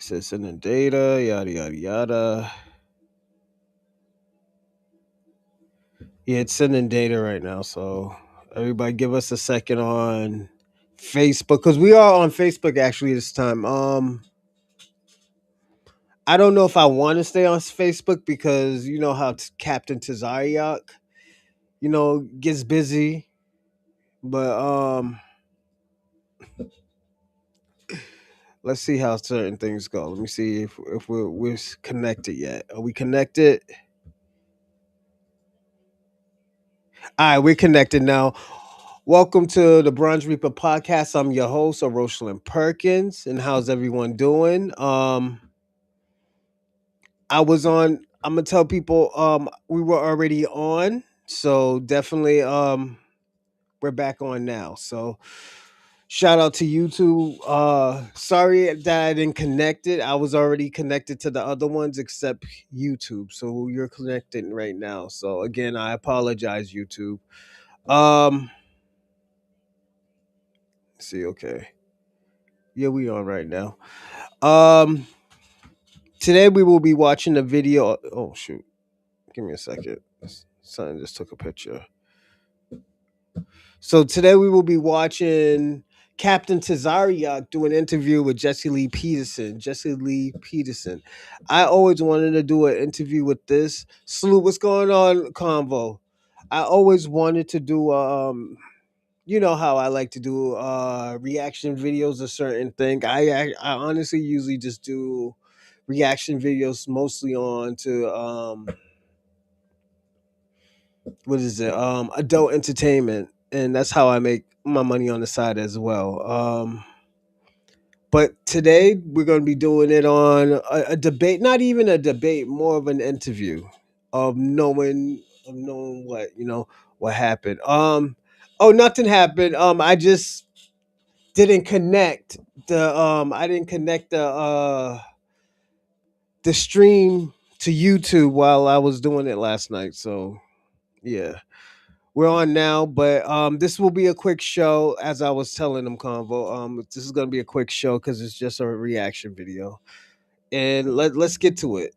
Says sending data, yada yada yada. Yeah, it's sending data right now. So everybody, give us a second on Facebook because we are on Facebook actually this time. I don't know if I want to stay on Facebook because you know how Captain Tazaryach, gets busy. But let's see how certain things go. Let me see if we're connected yet. Are we connected? All right, we're connected now. Welcome to the Bronze Reaper podcast. I'm your host, Rosalind Perkins, and how's everyone doing? I was on. I'm gonna tell people we were already on, so definitely we're back on now. So shout out to YouTube. Sorry that I didn't connect it. I was already connected to the other ones except YouTube. So you're connected right now. So again, I apologize, YouTube. See, okay. Yeah, we on right now. Um Today we will be watching a video. Oh shoot. Give me a second. Son just took a picture. So today we will be watching Captain Tazaryach do an interview with Jesse Lee Peterson. Jesse Lee Peterson. I always wanted to do an interview with this. Salute, what's going on, Convo? I always wanted to do you know how I like to do reaction videos of certain thing. I honestly usually just do reaction videos mostly on to what is it? Adult entertainment, and that's how I make my money on the side as well. But today we're going to be doing it on a debate, not even a debate, more of an interview of knowing what happened. Oh, nothing happened. I just didn't connect I didn't connect the stream to YouTube while I was doing it last night. So yeah. We're on now, but this will be a quick show, as I was telling them, Convo. This is gonna be a quick show because it's just a reaction video, and let's get to it.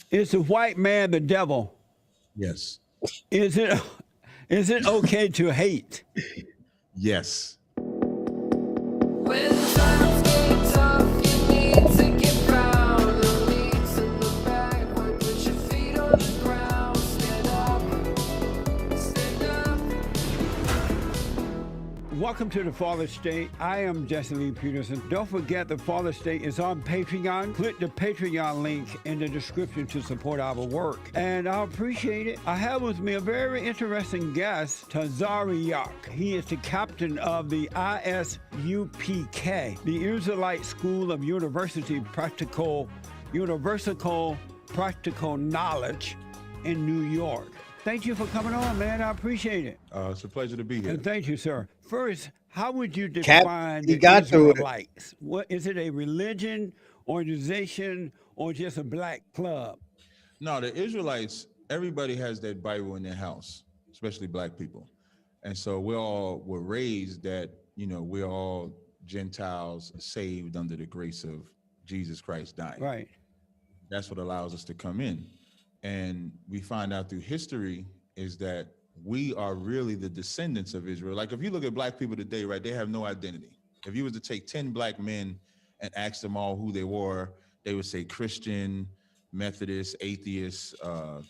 Is the white man the devil? Yes. Is it is it okay to hate? Yes. When times get tough, you need to get proud. No need to look backward. Put your feet on the ground. Stand up. Stand up. Welcome to the Father State. I am Jesse Lee Peterson. Don't forget the Father State is on Patreon. Click the Patreon link in the description to support our work. And I appreciate it. I have with me a very interesting guest, Tazaryach. He is the captain of the ISUPK, the Israelite School of Universal Practical Knowledge in New York. Thank you for coming on, man. I appreciate it. It's a pleasure to be here. And thank you, sir. First, how would you Cap, define he the got through it. Israelites? What is it? A religion, organization, or just a black club? No, the Israelites, everybody has that Bible in their house, especially black people. And so we're raised that, we're all Gentiles saved under the grace of Jesus Christ dying. Right. That's what allows us to come in. And we find out through history is that we are really the descendants of Israel. Like if you look at black people today, right, they have no identity. If you was to take 10 black men and ask them all who they were, they would say Christian, Methodist, atheist,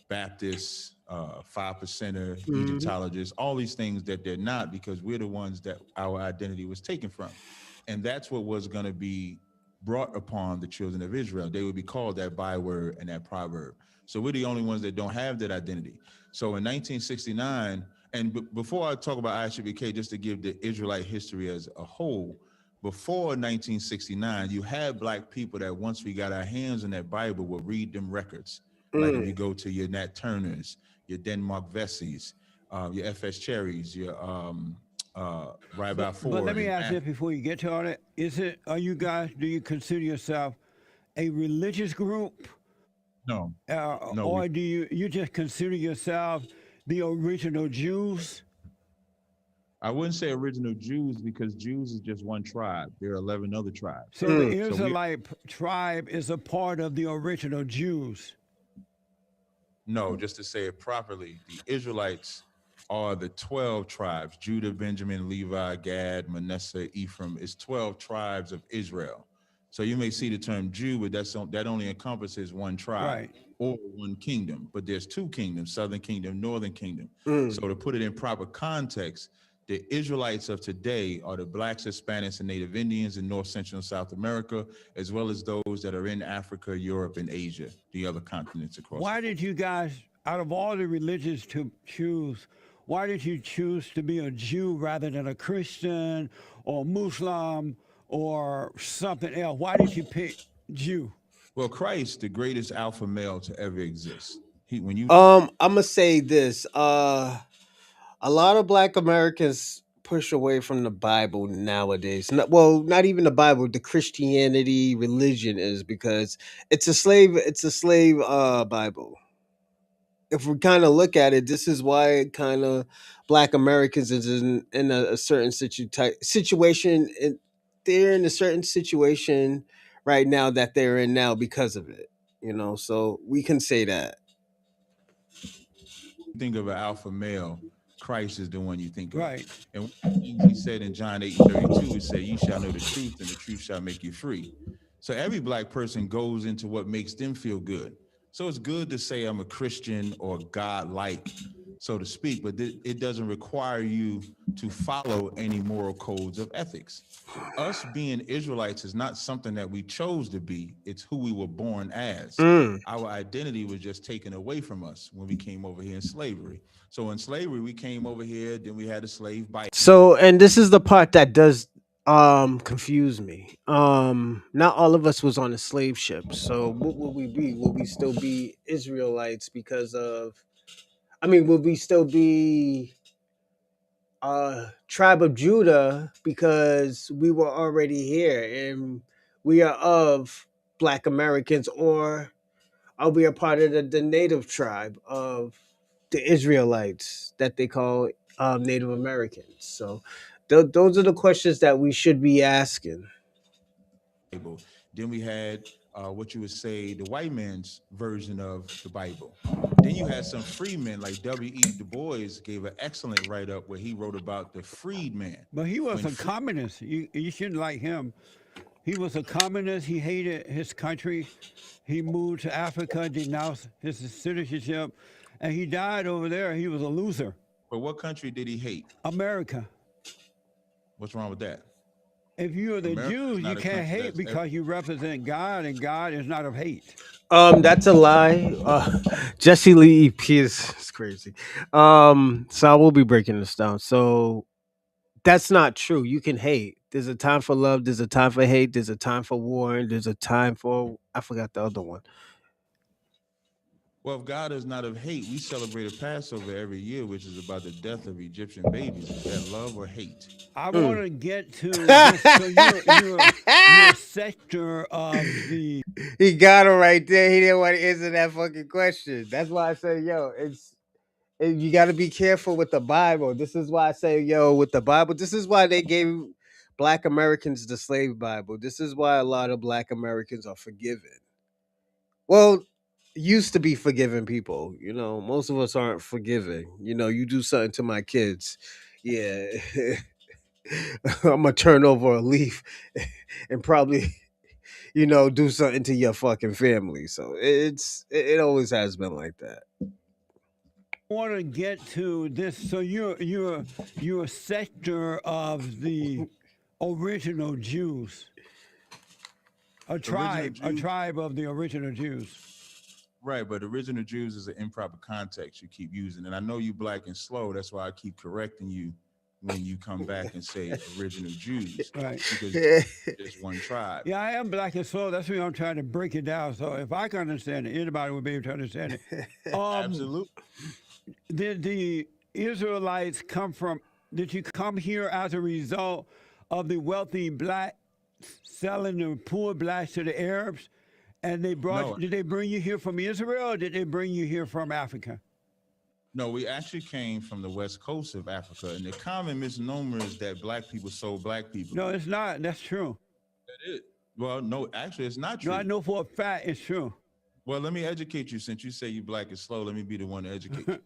Baptist, 5%er, Egyptologist, all these things that they're not because we're the ones that our identity was taken from. And that's what was going to be brought upon the children of Israel. They would be called that byword and that proverb. So we're the only ones that don't have that identity. So in 1969, and before I talk about ISUPK, just to give the Israelite history as a whole, before 1969, you had black people that once we got our hands on that Bible would read them records. Like if you go to your Nat Turners, your Denmark Vessies, your FS Cherries, your Rabbi Ford. But let me ask you before you get to all that, do you consider yourself a religious group? No. No, Or do you just consider yourself the original Jews? I wouldn't say original Jews because Jews is just one tribe. There are 11 other tribes. So the So we Israelite tribe is a part of the original Jews. No, just to say it properly, the Israelites are the 12 tribes: Judah, Benjamin, Levi, Gad, Manasseh, Ephraim. It's 12 tribes of Israel. So you may see the term Jew, but that only encompasses one tribe Right. or one kingdom. But there's two kingdoms: Southern Kingdom, Northern Kingdom. Mm. So to put it in proper context, the Israelites of today are the Blacks, Hispanics, and Native Indians in North, Central, and South America, as well as those that are in Africa, Europe, and Asia, the other continents across the Why globe. did you guys, out of all the religions to choose, why did you choose to be a Jew rather than a Christian or Muslim or something else? Why did you pick Jew? Well, Christ, the greatest alpha male to ever exist. When you I'm gonna say this. A lot of Black Americans push away from the Bible nowadays. Not even the Bible. The Christianity religion is because it's a slave. It's a slave Bible. If we kind of look at it, this is why kind of Black Americans is in a certain situation. And they're in a certain situation right now that they're in now because of it. So we can say that. think of an alpha male, Christ is the one you think of. Right. And one of the things he said in John 8:32 is say, "You shall know the truth, and the truth shall make you free." So every Black person goes into what makes them feel good. So it's good to say I'm a Christian or God-like, so to speak, but it doesn't require you to follow any moral codes of ethics. Us being Israelites is not something that we chose to be, it's who we were born as. Mm. Our identity was just taken away from us when we came over here in slavery. So in slavery, we came over here, then we had a slave bite. So, and this is the part that does confuse me. Not all of us was on a slave ship. So what would we be? Would we still be Israelites because of would we still be tribe of Judah because we were already here and we are of Black Americans, or are we a part of the native tribe of the Israelites that they call Native Americans? So those are the questions that we should be asking. Bible. Then we had what you would say the white man's version of the Bible. Then you had some free men like W.E. Du Bois gave an excellent write up where he wrote about the freed man. But he was When a communist. You shouldn't like him. He was a communist. He hated his country. He moved to Africa, denounced his citizenship, and he died over there. He was a loser. But what country did he hate? America. What's wrong with that? If you are the America is Jews, you not a can't country hate that's ever. because you represent God, and God is not of hate. That's a lie. Jesse Lee Peterson is crazy. So I will be breaking this down. So that's not true. You can hate. There's a time for love. There's a time for hate. There's a time for war. And there's a time for I forgot the other one. Well, if God is not of hate, we celebrate a Passover every year, which is about the death of Egyptian babies. Is that love or hate? I Mm. want to get to this. So you're a sector of the. He got him right there. He didn't want to answer that fucking question. That's why I say, yo, you got to be careful with the Bible. This is why I say, yo, with the Bible. This is why they gave Black Americans the slave Bible. This is why a lot of Black Americans are forgiven. Well, used to be forgiving people. Most of us aren't forgiving. You do something to my kids, yeah, I'm gonna turn over a leaf and probably do something to your fucking family. So it always has been like that. I want to get to this. So you're a sector of the original Jews, a The original tribe Jews, of the original Jews. right? But original Jews is an improper context you keep using, and I know you Black and slow. That's why I keep correcting you when you come back and say original Jews, Right. because there's one tribe. Yeah, I am Black and slow. That's why I'm trying to break it down. So if I can understand it, anybody will be able to understand it. Absolutely. Did the Israelites come from? Did you come here as a result of the wealthy black selling the poor blacks to the Arabs? And they brought. No, Did they bring you here from Israel, or did they bring you here from Africa? No, we actually came from the west coast of Africa, and the common misnomer is that black people sold black people. No, it's not. That's true. That is. Well, no, actually, it's not No, I true. know for a fact it's true. Well, let me educate you. Since you say you black is slow, let me be the one to educate you.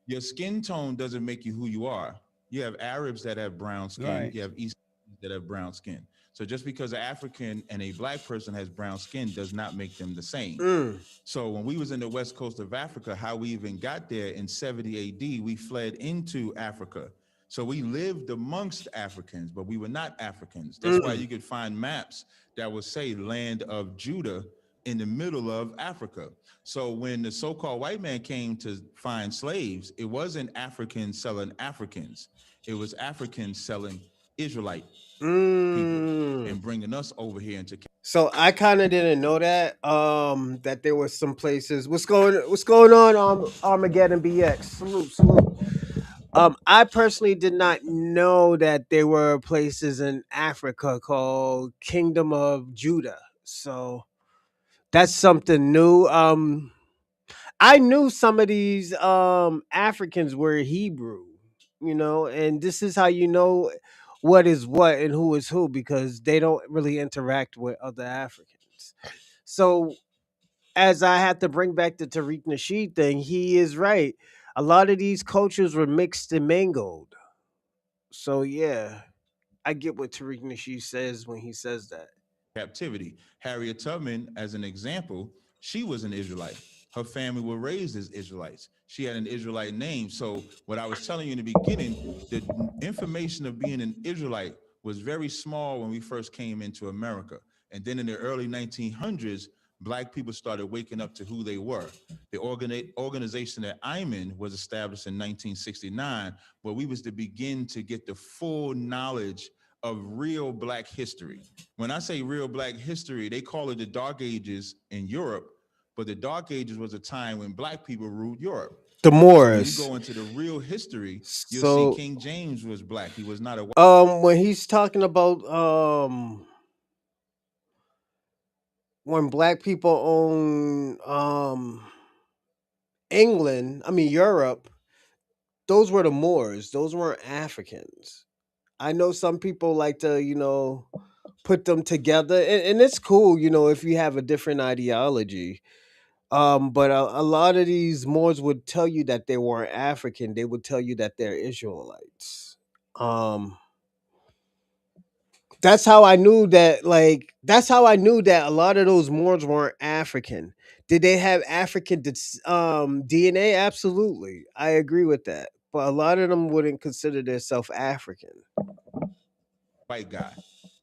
Your skin tone doesn't make you who you are. You have Arabs that have brown skin. Right. You have East Asians that have brown skin. So just because an African and a black person has brown skin does not make them the same. Mm. So when we was in the west coast of Africa, how we even got there in 70 AD, we fled into Africa. So we lived amongst Africans, but we were not Africans. That's why you could find maps that would say land of Judah in the middle of Africa. So when the so-called white man came to find slaves, it wasn't Africans selling Africans. It was Africans selling Israelite people and bringing us over here into. So I kind of didn't know that that there were some places. What's going on Armageddon BX? Salute, salute. I personally did not know that there were places in Africa called Kingdom of Judah. So that's something new. I knew some of these Africans were Hebrew, and this is how you know what is what and who is who because they don't really interact with other Africans. So as I have to bring back the Tariq Nasheed thing, he is right. A lot of these cultures were mixed and mangled. So yeah, I get what Tariq Nasheed says when he says that. Captivity. Harriet Tubman, as an example, she was an Israelite. Her family were raised as Israelites. She had an Israelite name. So, what I was telling you in the beginning, the information of being an Israelite was very small when we first came into America. And then in the early 1900s, Black people started waking up to who they were. The organization that I'm in was established in 1969, where we was to begin to get the full knowledge of real Black history. When I say real Black history, they call it the Dark Ages in Europe, but the Dark Ages was a time when Black people ruled Europe. The So when you Moors. go into the real history, you'll see So King James was Black. He was not a white. when he's talking about when black people own England, I mean Europe, those were the Moors. Those weren't Africans. I know some people like to, put them together, and it's cool, if you have a different ideology. But a lot of these Moors would tell you that they weren't African. They would tell you that they're Israelites. Um, that's how I knew that. That's how I knew that a lot of those Moors weren't African. Did they have African DNA? Absolutely, I agree with that. But a lot of them wouldn't consider themselves African. White guy.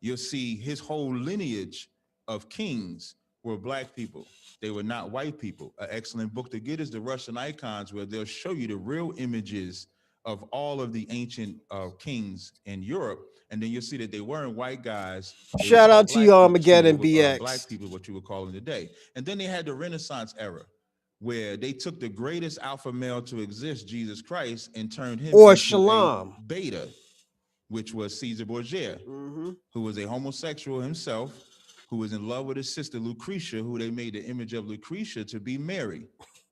You'll see his whole lineage of kings were Black people. They were not white people. An excellent book to get is The Russian Icons, where they'll show you the real images of all of the ancient kings in Europe. And then you'll see that they weren't white guys. They were Shout out called to you, Black people. Excuse me, Armageddon they were Black BX people, what you would call them today. And then they had the Renaissance era, where they took the greatest alpha male to exist, Jesus Christ, and turned him or into a Shalom. beta, which was Caesar Borgia, who was a homosexual himself, who was in love with his sister Lucretia, who they made the image of Lucretia to be Mary.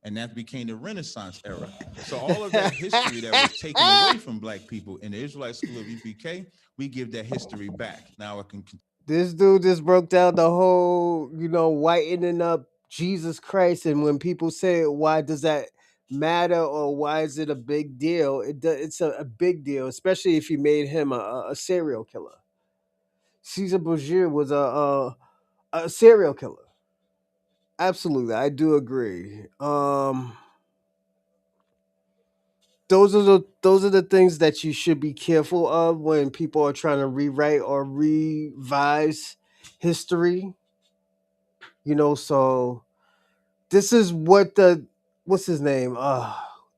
And that became the Renaissance era. So all of that history that was taken away from Black people in the Israelite School of EPK, we give that history back. Now I can. This dude just broke down the whole, whitening up Jesus Christ. And when people say, why does that matter or why is it a big deal? It's a big deal, especially if you made him a serial killer. Caesar Borgia was a serial killer. Absolutely. I do agree. Those are the things that you should be careful of when people are trying to rewrite or revise history. So this is what the what's his name?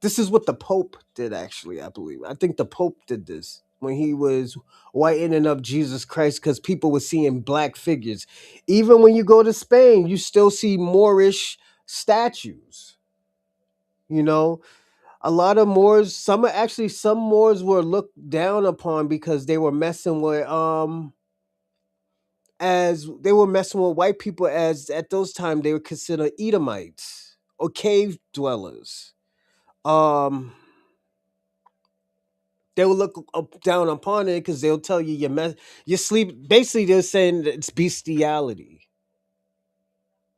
This is what the Pope did actually, I believe. I think the Pope did this when he was whitening up Jesus Christ because people were seeing black figures. Even when you go to Spain, you still see Moorish statues. You know, a lot of Moors, some Moors were looked down upon because they were messing with as they were messing with white people as at those times they were considered Edomites or cave dwellers. um they will look up, down upon it because they'll tell you your sleep. Basically, they're saying that it's bestiality.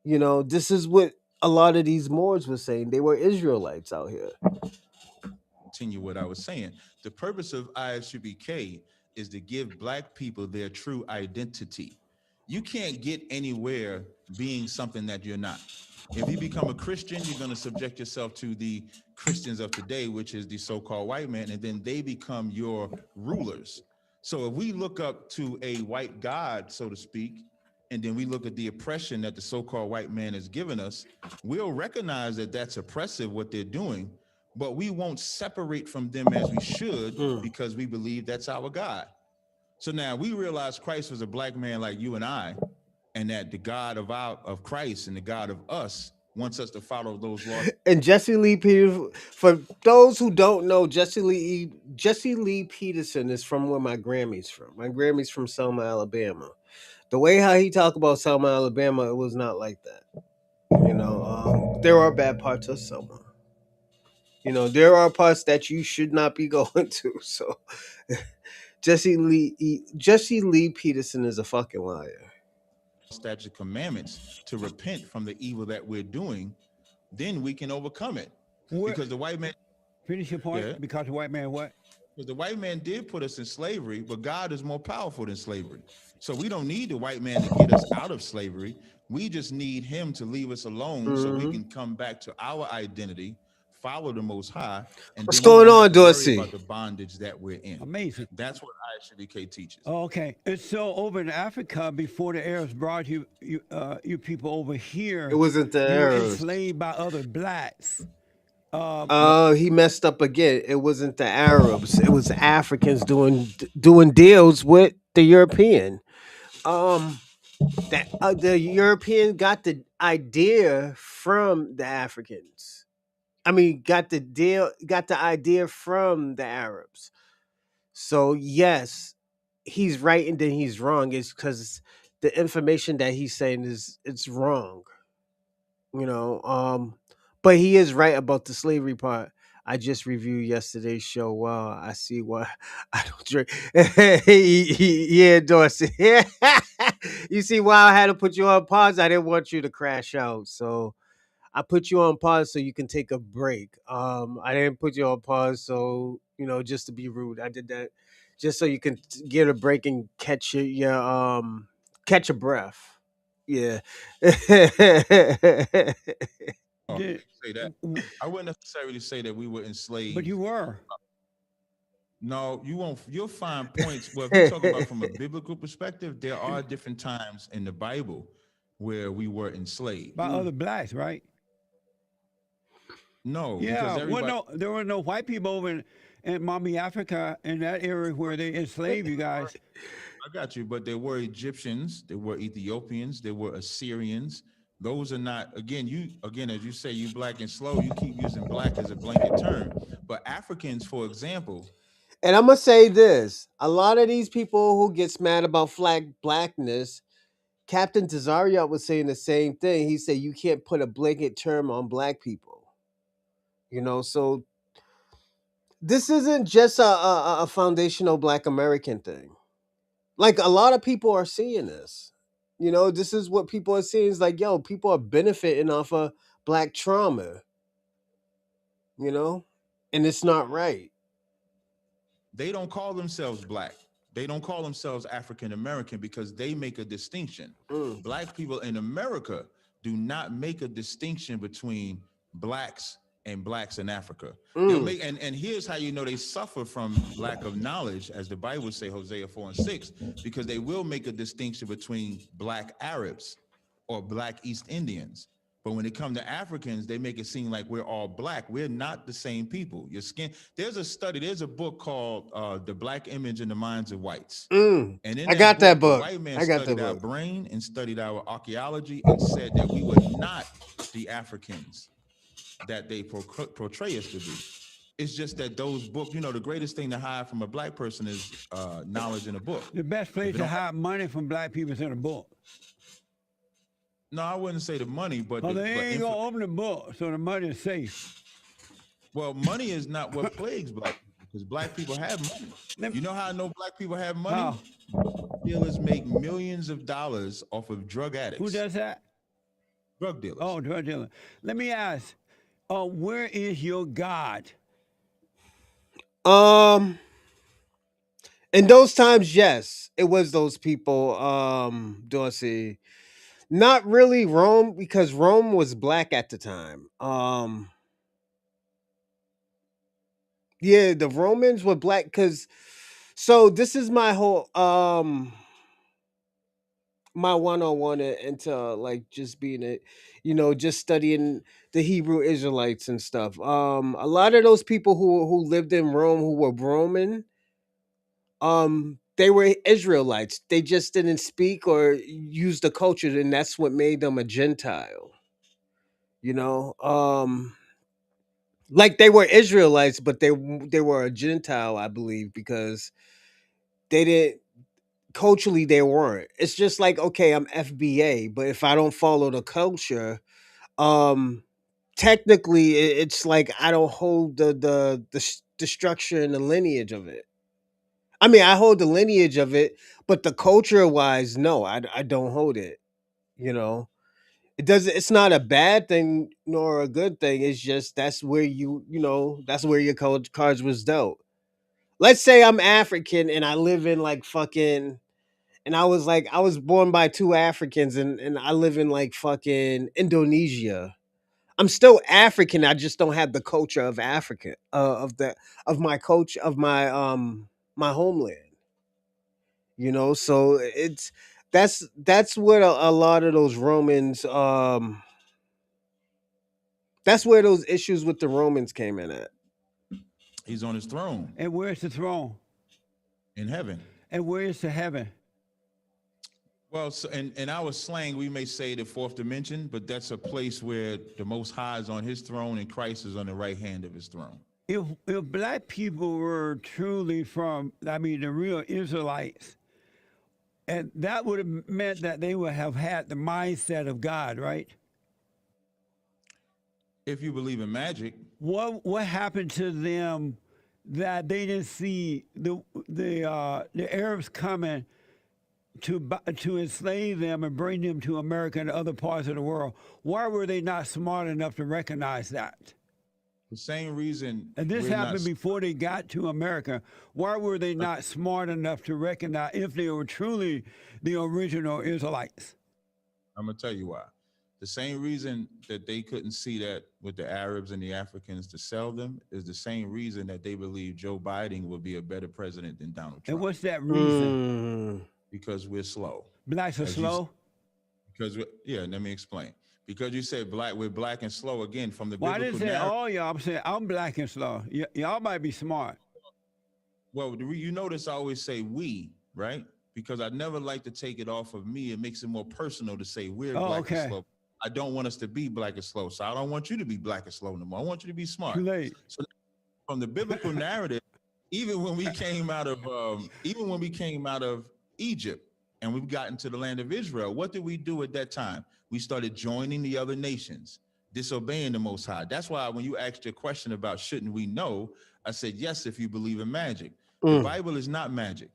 This is what a lot of these Moors were saying. They were Israelites out here. Continue what I was saying. The purpose of ISUBK is to give Black people their true identity. You can't get anywhere being something that you're not. If you become a Christian, you're going to subject yourself to the Christians of today, which is the so-called white man, and then they become your rulers. So if we look up to a white God, so to speak, and then we look at the oppression that the so-called white man has given us, we'll recognize that that's oppressive, what they're doing, but we won't separate from them as we should because we believe that's our God. So now we realize Christ was a Black man like you and I, and that the God of Christ and the God of us wants us to follow those laws. And Jesse Lee Peterson, for those who don't know, Jesse Lee Peterson is from where my Grammy's from. My Grammy's from Selma, Alabama. The way how he talked about Selma, Alabama, it was not like that. There are bad parts of Selma. There are parts that you should not be going to. So Jesse Lee Peterson is a fucking liar. Statute commandments to repent from the evil that we're doing, then we can overcome it. Because the white man, Finish your point. Yeah. Because the white man what? because the white man did put us in slavery, but God is more powerful than slavery. So we don't need the white man to get us out of slavery. We just need him to leave us alone so we can come back to our identity, follow the Most High, and What's then we going won't on, have to worry Dorsey? about the bondage that we're in. Amazing. That's what ISUBK teaches. Oh, okay. And so over in Africa, before the Arabs brought you people over here, It wasn't the you were Arabs. enslaved by other blacks. He messed up again. It wasn't the Arabs. It was Africans doing deals with the European. The European got the idea from the Africans. I mean, got the idea from the Arabs. So yes, he's right and then he's wrong. It's because the information that he's saying it's wrong. you know but he is right about the slavery part. I just reviewed yesterday's show. Wow, I see why I don't drink. Yeah, Dorsey. You see why I had to put you on pause? I didn't want you to crash out, so I put you on pause so you can take a break. I didn't put you on pause so just to be rude. I did that just so you can get a break and catch a breath. Yeah. Did- Say that. I wouldn't necessarily say that we were enslaved. but you were. No, you won't. You'll find points. Well, if you talk about from a biblical perspective, there are different times in the Bible where we were enslaved. By other blacks, right? No, Yeah. because everybody. Well, no, there were no white people over in Mommy Africa in that area where they enslaved you guys. I got you, but there were Egyptians, there were Ethiopians, there were Assyrians. Those are not, again, as you say, you black and slow, you keep using black as a blanket term. But Africans, for example, And I'm gonna say this: a lot of these people who gets mad about blackness, Captain Tazaryach was saying the same thing. He said you can't put a blanket term on black people. So this isn't just a foundational Black American thing. Like a lot of people are seeing this. This is what people are seeing. Is like, yo, people are benefiting off of black trauma. And it's not right. they don't call themselves black. They don't call themselves African American because they make a distinction. Black people in America do not make a distinction between blacks and blacks in Africa. They'll make, and here's how you know they suffer from lack of knowledge, as the Bible say, Hosea 4:6, because they will make a distinction between black Arabs or black East Indians. But when it comes to Africans, they make it seem like we're all black. We're not the same people. Your skin. There's a book called The Black Image in the Minds of Whites. And in I got that book. The white man I got studied that our book. brain and studied our archaeology and said that we were not the Africans that they portray us to be. It's just that those books, the greatest thing to hide from a black person is knowledge in a book. The best place to hide money from black people is in a book. No, I wouldn't say the money, but They ain't gonna open the book, so the money is safe. Well, money is not what plagues black people because black people have money. You know how I know black people have money? How? Dealers make millions of dollars off of drug addicts. Who does that? Drug dealers. Oh, drug dealer. Let me ask, where is your God? Um, in those times, yes, it was those people. Dorsey, not really Rome because Rome was black at the time. Yeah, the Romans were black because. So this is my whole my one-on-one into like just being a just studying the Hebrew Israelites and stuff. A lot of those people who lived in Rome who were Roman, they were Israelites. They just didn't speak or use the culture, and that's what made them a Gentile. You know, like they were Israelites, but they were a Gentile, I believe, because they didn't culturally they weren't. It's just like, okay, I'm FBA, but if I don't follow the culture, um technically it's like I don't hold the structure and the lineage of it. I mean, I hold the lineage of it, but the culture wise, no, I don't hold it. You know, it's not a bad thing nor a good thing. It's just that's where that's where your cards was dealt. Let's say I'm African and I live in like fucking and I was born by two Africans and I live in like fucking Indonesia. I'm still African. I just don't have the culture of Africa, of my culture of my homeland. So that's what a lot of those Romans that's where those issues with the Romans came in at. He's on his throne And where's the throne? in heaven. And where is the heaven? Well, so in our slang, we may say the fourth dimension, but that's a place where the Most High is on his throne and Christ is on the right hand of his throne. If black people were truly from, I mean, the real Israelites, and that would have meant that they would have had the mindset of God, right? If you believe in magic, What happened to them that they didn't see the Arabs coming to enslave them and bring them to America and other parts of the world? Why were they not smart enough to recognize that? the same reason. And this we're happened not, before they got to America. Why were they not smart enough to recognize if they were truly the original Israelites? I'm gonna tell you why. The same reason that they couldn't see that with the Arabs and the Africans to sell them is the same reason that they believe Joe Biden would be a better president than Donald And Trump. what's that reason? Because we're slow. Blacks are As you slow? yeah, let me explain. Because you said we're black and slow again from the Well, I biblical didn't say narrative. all y'all. I'm saying I'm black and slow. Y'all might be smart. Well, you notice I always say we, right? Because I never like to take it off of me. It makes it more personal to say we're black okay. and slow. I don't want us to be black and slow. So I don't want you to be black and slow no more. I want you to be smart. Too late. So from the biblical narrative, even when we came out of Egypt and we got into the land of Israel, what did we do at that time? We started joining the other nations, disobeying the Most High. That's why when you asked your question about shouldn't we know, I said yes if you believe in magic. The Bible is not magic.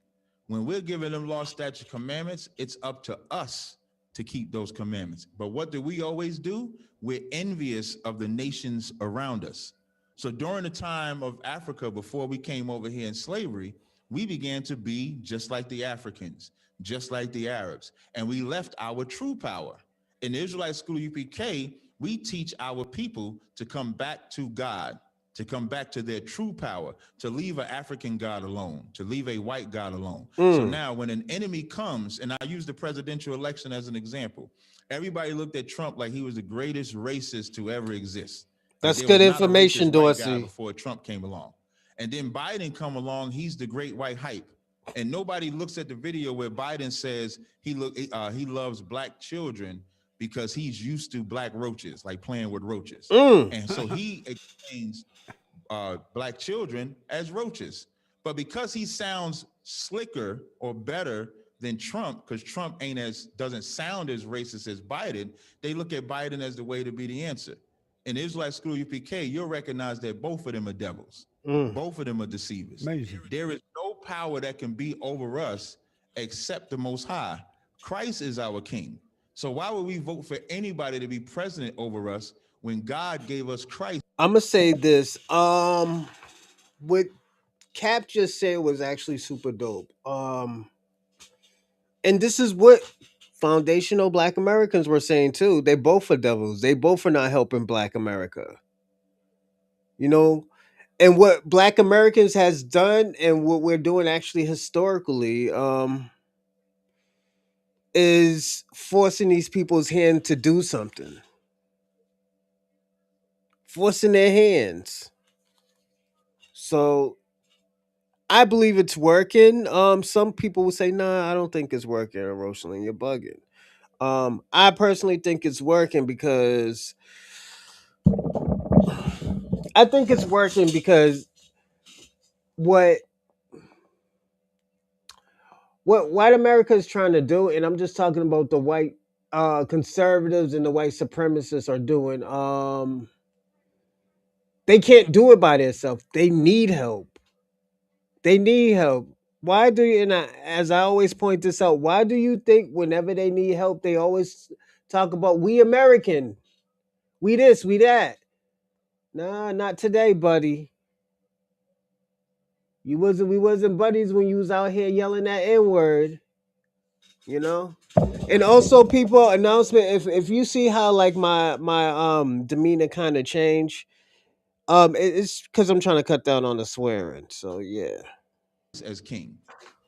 When we're giving them law, statute, commandments, it's up to us to keep those commandments. But what do we always do? We're envious of the nations around us. So during the time of Africa, before we came over here in slavery, we began to be just like the Africans, just like the Arabs, and we left our true power. In the Israelite School UPK, we teach our people to come back to God, to come back to their true power, to leave an African God alone, to leave a white God alone. So now when an enemy comes, and I use the presidential election as an example, everybody looked at Trump like he was the greatest racist to ever exist. Like That's good was not a information, racist white guy Dorsey. before Trump came along. And then Biden come along, he's the great white hype. And nobody looks at the video where Biden says he loves black children because he's used to black roaches, like playing with roaches. And so he explains black children as roaches. But because he sounds slicker or better than Trump, because Trump doesn't sound as racist as Biden, they look at Biden as the way to be the answer. in Israelite school UPK, you'll recognize that both of them are devils. Mm. Both of them are deceivers. Amazing. There is no power that can be over us except the Most High. Christ is our King. So why would we vote for anybody to be president over us when God gave us Christ? I'm gonna say this. What Cap just said was actually super dope. And this is what foundational Black Americans were saying too. They both are devils. They both are not helping Black America. You know, and what Black Americans has done, and what we're doing actually historically, is forcing these people's hand to do something, forcing their hands. So I believe it's working. Some people will say, "Nah, I don't think it's working." Rosalind, you're bugging. I personally think it's working because I think it's working because what what white America is trying to do, and I'm just talking about the white conservatives and the white supremacists are doing. They can't do it by themselves. They need help. They need help. Why do you? And as I always point this out, why do you think whenever they need help, they always talk about we American, we this, we that? Nah, not today, buddy. We wasn't buddies when you was out here yelling that N word. You know. And also, people announcement. If you see how like my demeanor kind of change, it's because I'm trying to cut down on the swearing. So yeah. As King.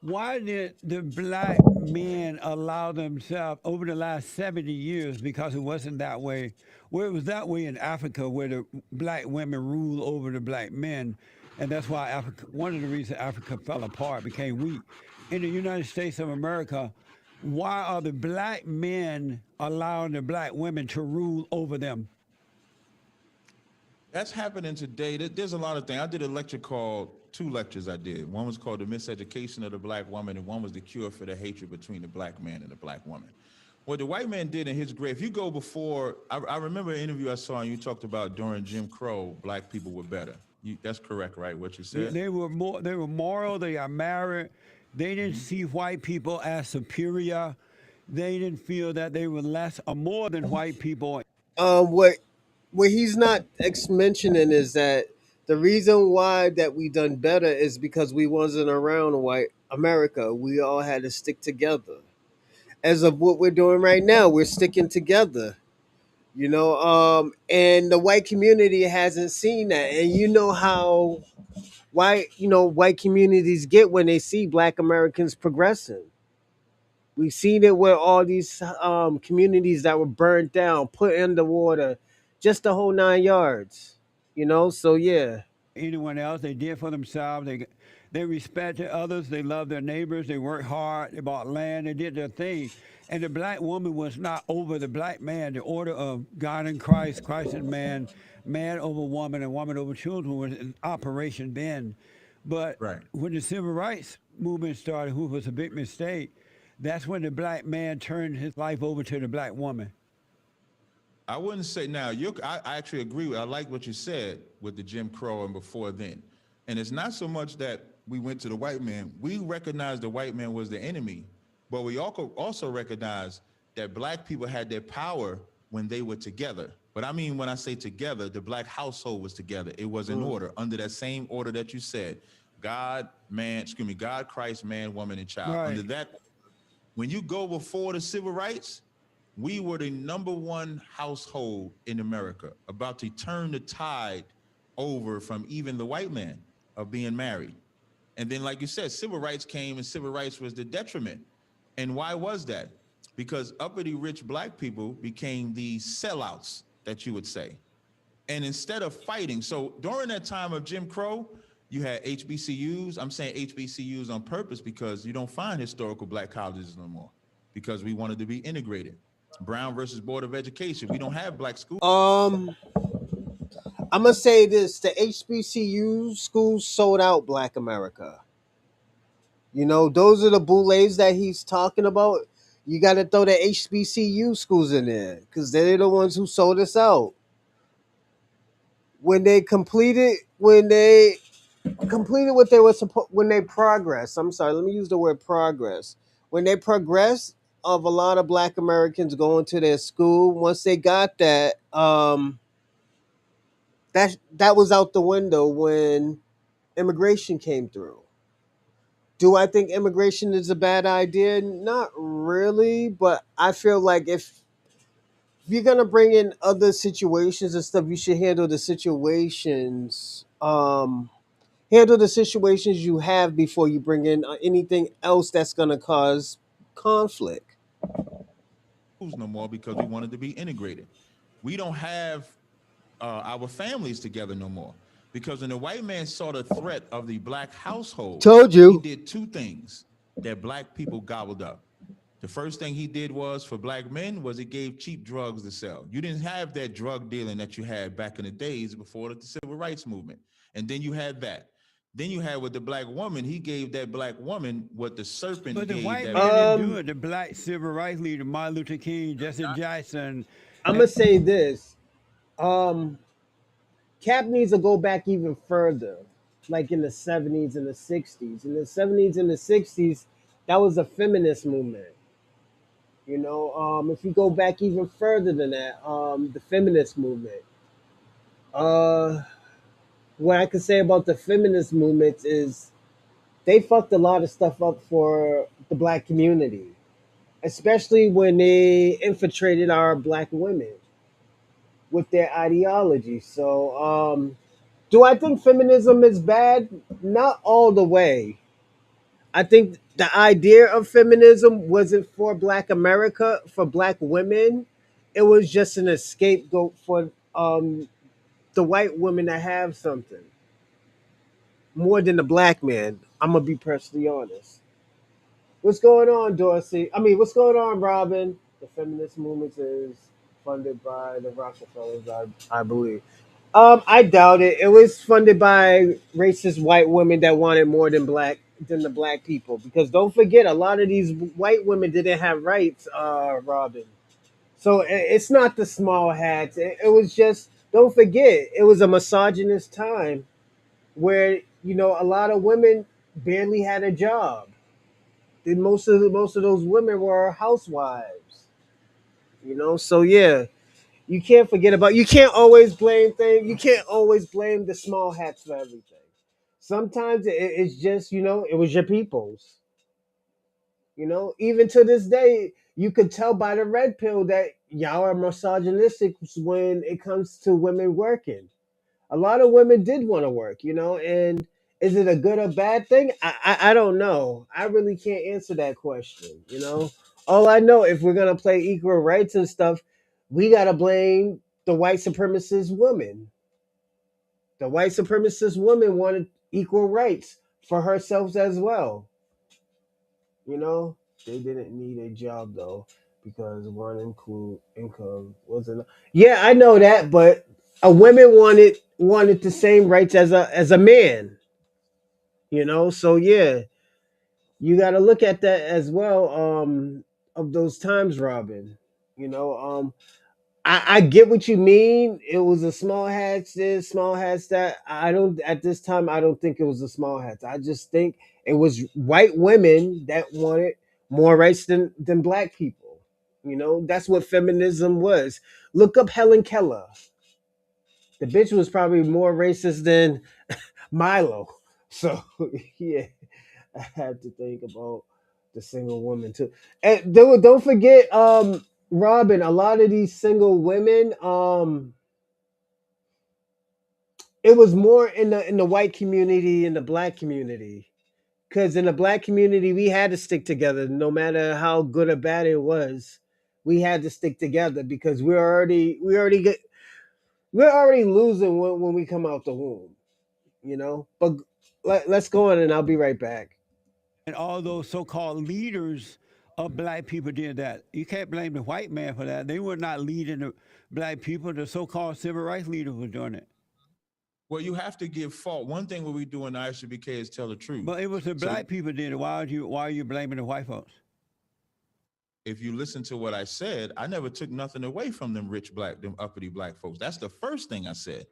Why did the black men allow themselves over the last 70 years, because it wasn't that way, where it was that way in Africa, where the black women rule over the black men, and that's why Africa, one of the reasons Africa fell apart, became weak. In the United States of America, why are the black men allowing the black women to rule over them? That's happening today. There's a lot of things. I did a lecture called, two lectures I did. One was called The Miseducation of the Black Woman, and one was The Cure for the Hatred Between the Black Man and the Black Woman. What the white man did in his grave, if you go before, I remember an interview I saw and you talked about during Jim Crow, black people were better. That's correct, right, what you said? They were more. They were moral. They got married. They didn't see white people as superior. They didn't feel that they were less or more than white people. What he's not mentioning is that the reason why that we done better is because we wasn't around white America. We all had to stick together. As of what we're doing right now, we're sticking together. And the white community hasn't seen that. And you know how white communities get when they see Black Americans progressing. We've seen it with all these communities that were burned down, put in the water, just the whole 9 yards. So yeah. Anyone else. They did for themselves. They respected others. They loved their neighbors. They worked hard. They bought land. They did their thing. And the black woman was not over the black man. The order of God and Christ, Christ and man, man over woman, and woman over children was in operation then. But Right. when the civil rights movement started, which was a big mistake, that's when the black man turned his life over to the black woman. I wouldn't say now. I actually agree with. I like what you said with the Jim Crow and before then, and it's not so much that we went to the white man. We recognized the white man was the enemy, but we also recognized that black people had their power when they were together. But I mean, when I say together, the black household was together. It was in order, under that same order that you said: God, God, Christ, man, woman, and child. Right. Under that, when you go before the civil rights, we were the number one household in America, about to turn the tide over from even the white man of being married. And then, like you said, civil rights came, and civil rights was the detriment. And why was that? Because uppity rich black people became the sellouts, that you would say. And instead of fighting, so during that time of Jim Crow, you had HBCUs. I'm saying HBCUs on purpose because you don't find historical black colleges no more, because we wanted to be integrated. Brown versus Board of Education. We don't have black schools. I'm gonna say this: the HBCU schools sold out Black America. Those are the boulets that he's talking about. You got to throw the HBCU schools in there because they're the ones who sold us out. when they completed when they completed what they were supposed when they progress. I'm sorry, let me use the word progress. When they progress of a lot of black Americans going to their school, once they got that, that was out the window when immigration came through. Do I think immigration is a bad idea? Not really, but I feel like if you're gonna bring in other situations and stuff, you should handle the situations you have before you bring in anything else that's gonna cause conflict. No more because we wanted to be integrated. We don't have our families together no more because when the white man saw the threat of the black household, Told he you. did two things that black people gobbled up. The first thing he did was for black men was he gave cheap drugs to sell. You didn't have that drug dealing that you had back in the days before the civil rights movement. And then you had that. Then you had with the black woman, he gave that black woman what the serpent But the gave white that. man didn't do it. The black civil rights leader, Martin Luther King, Jesse Jackson, I'm gonna say this. Um, Cap needs to go back even further, like in the '70s and the '60s. In the '70s and the '60s, that was a feminist movement. If you go back even further than that, the feminist movement. Uh, what I can say about the feminist movement is they fucked a lot of stuff up for the black community, especially when they infiltrated our black women with their ideology. So, do I think feminism is bad? Not all the way. I think the idea of feminism wasn't for black America, for black women. It was just an scapegoat for the white women to have something more than the black man. I'm gonna be personally honest. What's going on, Dorsey? I mean, what's going on, Robin? The feminist movement is funded by the Rockefellers, I believe. I doubt it. It was funded by racist white women that wanted more than the black people. Because don't forget, a lot of these white women didn't have rights, Robin. So it's not the small hats. It was just don't forget, it was a misogynist time where a lot of women barely had a job. Most of those women were housewives. So yeah, you can't always blame things. You can't always blame the small hats for everything. Sometimes it's just it was your people's. Even to this day, you could tell by the red pill that y'all are misogynistic when it comes to women working. A lot of women did want to work, and is it a good or bad thing? I don't know. I really can't answer that question. All I know, if we're gonna play equal rights and stuff, we gotta blame the white supremacist woman. The white supremacist woman wanted equal rights for herself as well. You know, they didn't need a job though because one income wasn't. Yeah, I know that, but a women wanted the same rights as a man. So yeah, you got to look at that as well. Of those times, Robin. You know, I get what you mean. It was a small hats this, small hats that. I don't at this time. I don't think it was a small hats. I just think it was white women that wanted more rights than black people. That's what feminism was. Look up Helen Keller. The bitch was probably more racist than Milo. So yeah, I had to think about the single woman too. And don't forget, Robin. A lot of these single women, it was more in the white community and the black community. Because in the black community, we had to stick together, no matter how good or bad it was. We had to stick together because we're already losing when we come out the womb. But let's go on, and I'll be right back. and all those so-called leaders of black people did that. You can't blame the white man for that. They were not leading the black people. The so-called civil rights leaders were doing it. Well, you have to give fault. One thing what we do in the ISBK is tell the truth. But it was the So black people did it. Why are you blaming the white folks? if you listen to what I said, I never took nothing away from them rich black, them uppity black folks. That's the first thing I said.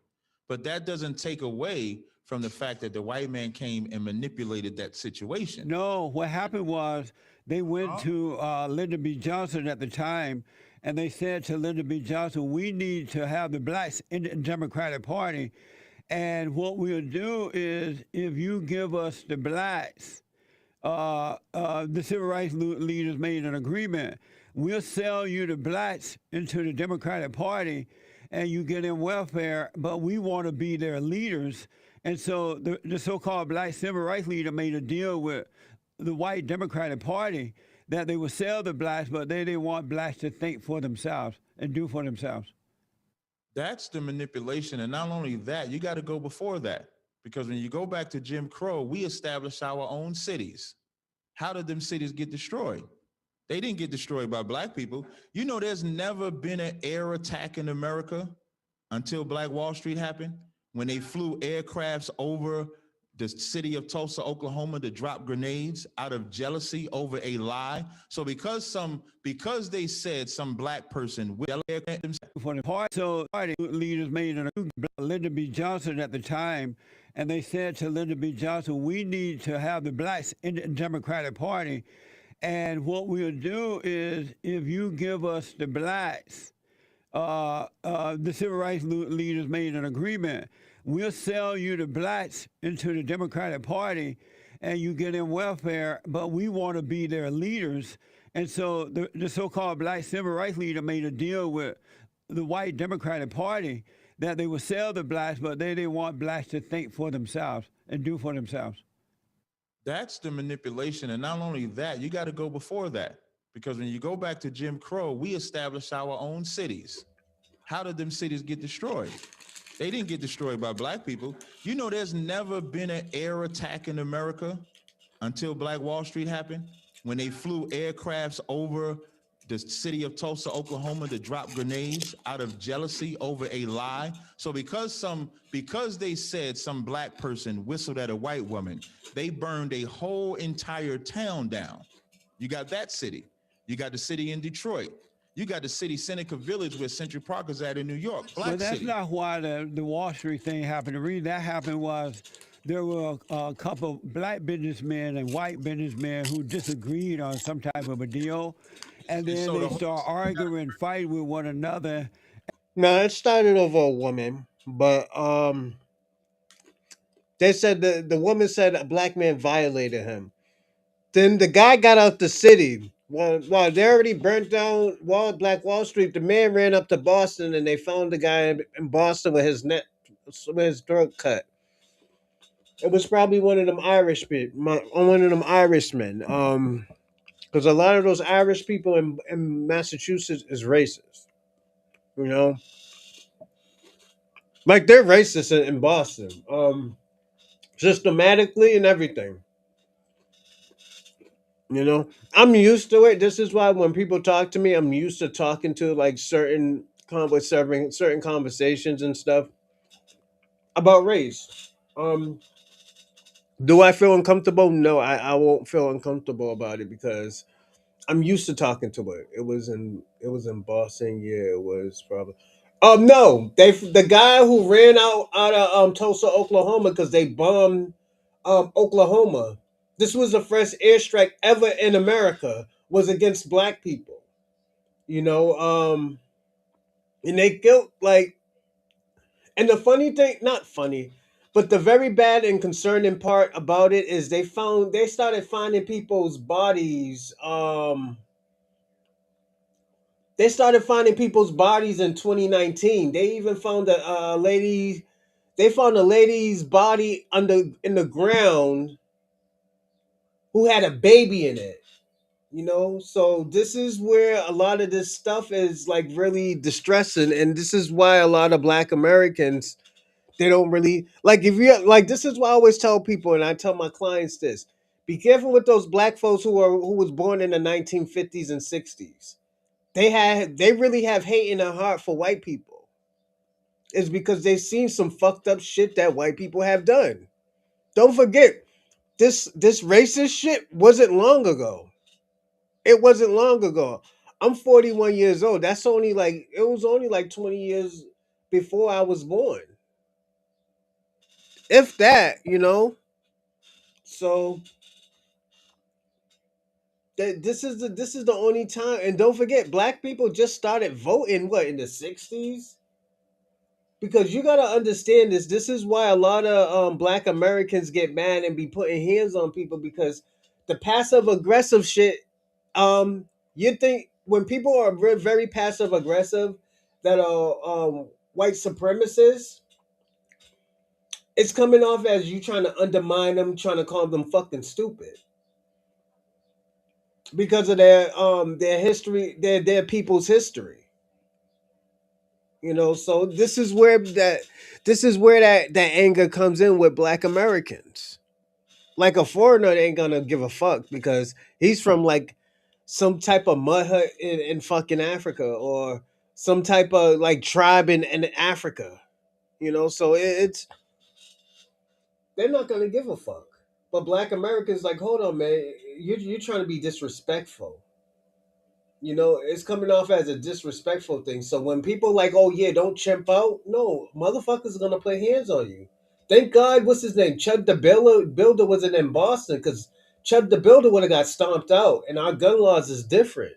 But that doesn't take away from the fact that the white man came and manipulated that situation. No, what happened was they went Huh? to Lyndon B. Johnson at the time, and they said to Lyndon B. Johnson, "We need to have the blacks in the Democratic Party, and what we'll do is if you give us the blacks." The civil rights leaders made an agreement. We'll sell you the blacks into the Democratic Party, and you get in welfare, but we want to be their leaders. And so the so-called black civil rights leader made a deal with the white Democratic Party that they would sell the blacks, but they didn't want blacks to think for themselves and do for themselves. That's the manipulation. And not only that, you got to go before that. Because when you go back to Jim Crow, we established our own cities. How did them cities get destroyed? They didn't get destroyed by black people. You know, there's never been an air attack in America until Black Wall Street happened, when they flew aircrafts over the city of Tulsa, Oklahoma, to drop grenades out of jealousy over a lie. So because they said some black person will For the party, so party leaders made an agreement with Lyndon B. Johnson at the time, and they said to Lyndon B. Johnson, "We need to have the blacks in the Democratic Party, and what we'll do is if you give us the blacks." The civil rights leaders made an agreement. We'll sell you the blacks into the Democratic Party, and you get in welfare, but we want to be their leaders. And so the so-called black civil rights leader made a deal with the white Democratic Party that they would sell the blacks, but they didn't want blacks to think for themselves and do for themselves. That's the manipulation. And not only that, you got to go before that. Because when you go back to Jim Crow, we established our own cities. How did them cities get destroyed? They didn't get destroyed by black people. You know, there's never been an air attack in America until Black Wall Street happened, when they flew aircrafts over the city of Tulsa, Oklahoma, to drop grenades out of jealousy over a lie. So because they said some black person whistled at a white woman, they burned a whole entire town down. You got that city. You got the city in Detroit. You got the city Seneca Village where Central Park is at in New York. Black But that's city. not why the Wall Street thing happened. The reason that happened was there were a couple black businessmen and white businessmen who disagreed on some type of a deal, and then So they the start arguing and fighting with one another. No, it started over a woman, but they said the woman said a black man violated him. Then the guy got out the city. While they already burnt down Black Wall Street, the man ran up to Boston and they found the guy in Boston with his neck, with his throat cut. It was probably one of them one of them Irishmen. Because a lot of those Irish people in Massachusetts is racist. You know, like they're racist in Boston. Systematically and everything. You know, I'm used to it. This is why when people talk to me, I'm used to talking to like certain conversations and stuff about race. Do I feel uncomfortable? No, I won't feel uncomfortable about it because I'm used to talking to it. It was in Boston. Yeah, it was probably. No, the guy who ran out of Tulsa, Oklahoma, because they bombed Oklahoma. This was the first airstrike ever in America was against black people. You know, and they killed like. And the funny thing, not funny, but the very bad and concerning part about it is they started finding people's bodies. They started finding people's bodies in 2019. They even found a lady. They found a lady's body in the ground who had a baby in it. You know, so this is where a lot of this stuff is like really distressing, and this is why a lot of Black Americans they don't really like if you like. This is why I always tell people, and I tell my clients this: be careful with those black folks who was born in the 1950s and 60s. They really have hate in their heart for white people. It's because they've seen some fucked up shit that white people have done. Don't forget, this racist shit wasn't long ago. It wasn't long ago. I'm 41 years old. That's only like it was only like 20 years before I was born. if that, you know. So this is the only time, and don't forget, black people just started voting what in the '60s. Because you gotta understand this. This is why a lot of black Americans get mad and be putting hands on people because the passive aggressive shit. You think when people are very passive aggressive, that are white supremacists, it's coming off as you trying to undermine them, trying to call them fucking stupid because of their history, their people's history. You know, so this is where that anger comes in with black Americans. Like a foreigner ain't gonna give a fuck because he's from like some type of mud hut in fucking Africa or some type of like tribe in Africa. You know, so it's they're not gonna give a fuck. But black Americans like, hold on, man, you're trying to be disrespectful. You know, it's coming off as a disrespectful thing. So when people like, oh yeah, don't chimp out, no, motherfuckers are gonna put hands on you. Thank God, what's his name? Chud the Builder wasn't in Boston because Chud the Builder would have got stomped out. And our gun laws is different.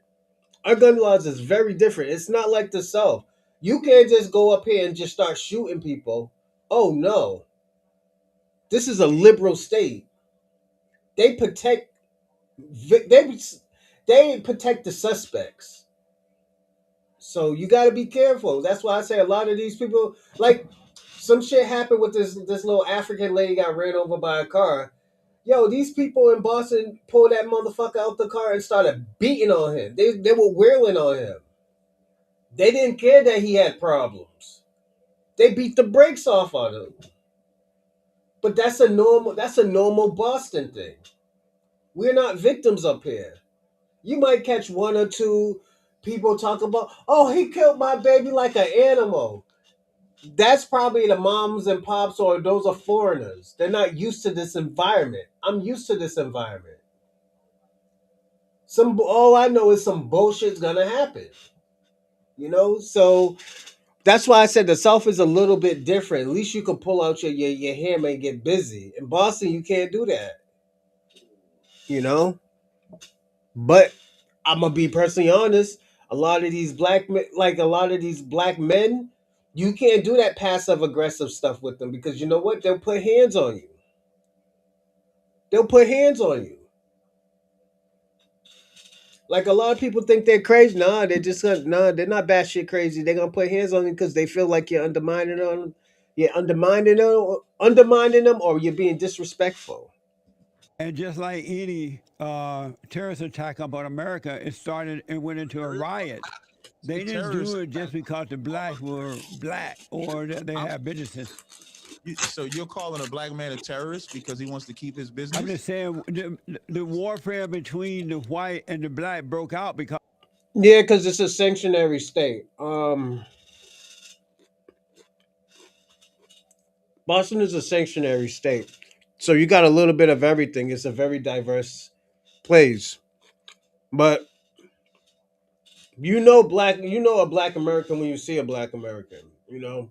Our gun laws is very different. It's not like the South. You can't just go up here and just start shooting people. Oh no, this is a liberal state. They protect. They they protect the suspects. So you got to be careful. That's why I say a lot of these people, like some shit happened with this little African lady got ran over by a car. Yo, these people in Boston pulled that motherfucker out the car and started beating on him. They were wailing on him. They didn't care that he had problems. They beat the brakes off on him. But that's a normal Boston thing. We're not victims up here. You might catch one or two people talk about, oh, he killed my baby like an animal. That's probably the moms and pops or those are foreigners. They're not used to this environment. I'm used to this environment. Some all I know is some bullshit's gonna happen. You know, so that's why I said the South is a little bit different. At least you can pull out your hammer and get busy. In Boston, you can't do that. You know, but I'm gonna be personally honest. A lot of these black men, like a lot of these black men, you can't do that passive aggressive stuff with them because you know what? They'll put hands on you. They'll put hands on you. Like a lot of people think they're crazy. Nah, they're just gonna, nah, they're not batshit crazy. They're gonna put hands on you because they feel like you're undermining them. You're undermining them, or you're being disrespectful. And just like any terrorist attack upon America, it started and went into a riot. See, They didn't do terrorists. it just because the blacks were black or that they I'm, had businesses. so you're calling a black man a terrorist because he wants to keep his I'm business? just saying the warfare between the white and the black broke out because Yeah, because it's a sanctuary state. Boston is a sanctuary state, so you got a little bit of everything. It's a very diverse place, but you know a black American when you see a black American. You know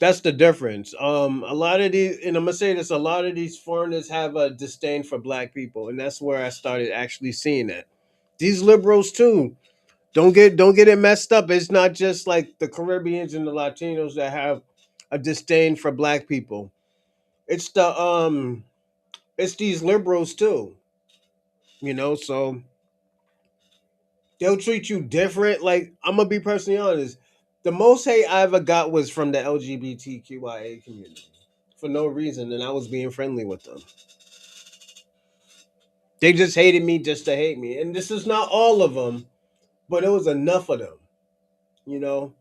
that's the difference. A lot of these, and I'm gonna say this, a lot of these foreigners have a disdain for black people, and that's where I started actually seeing that. These liberals too. Don't get it messed up. It's not just like the Caribbeans and the Latinos that have a disdain for black people. It's it's these liberals too. You know, so they'll treat you different. Like I'm gonna be personally honest. The most hate I ever got was from the LGBTQIA community for no reason, and I was being friendly with them. They just hated me just to hate me, and this is not all of them, but it was enough of them. You know.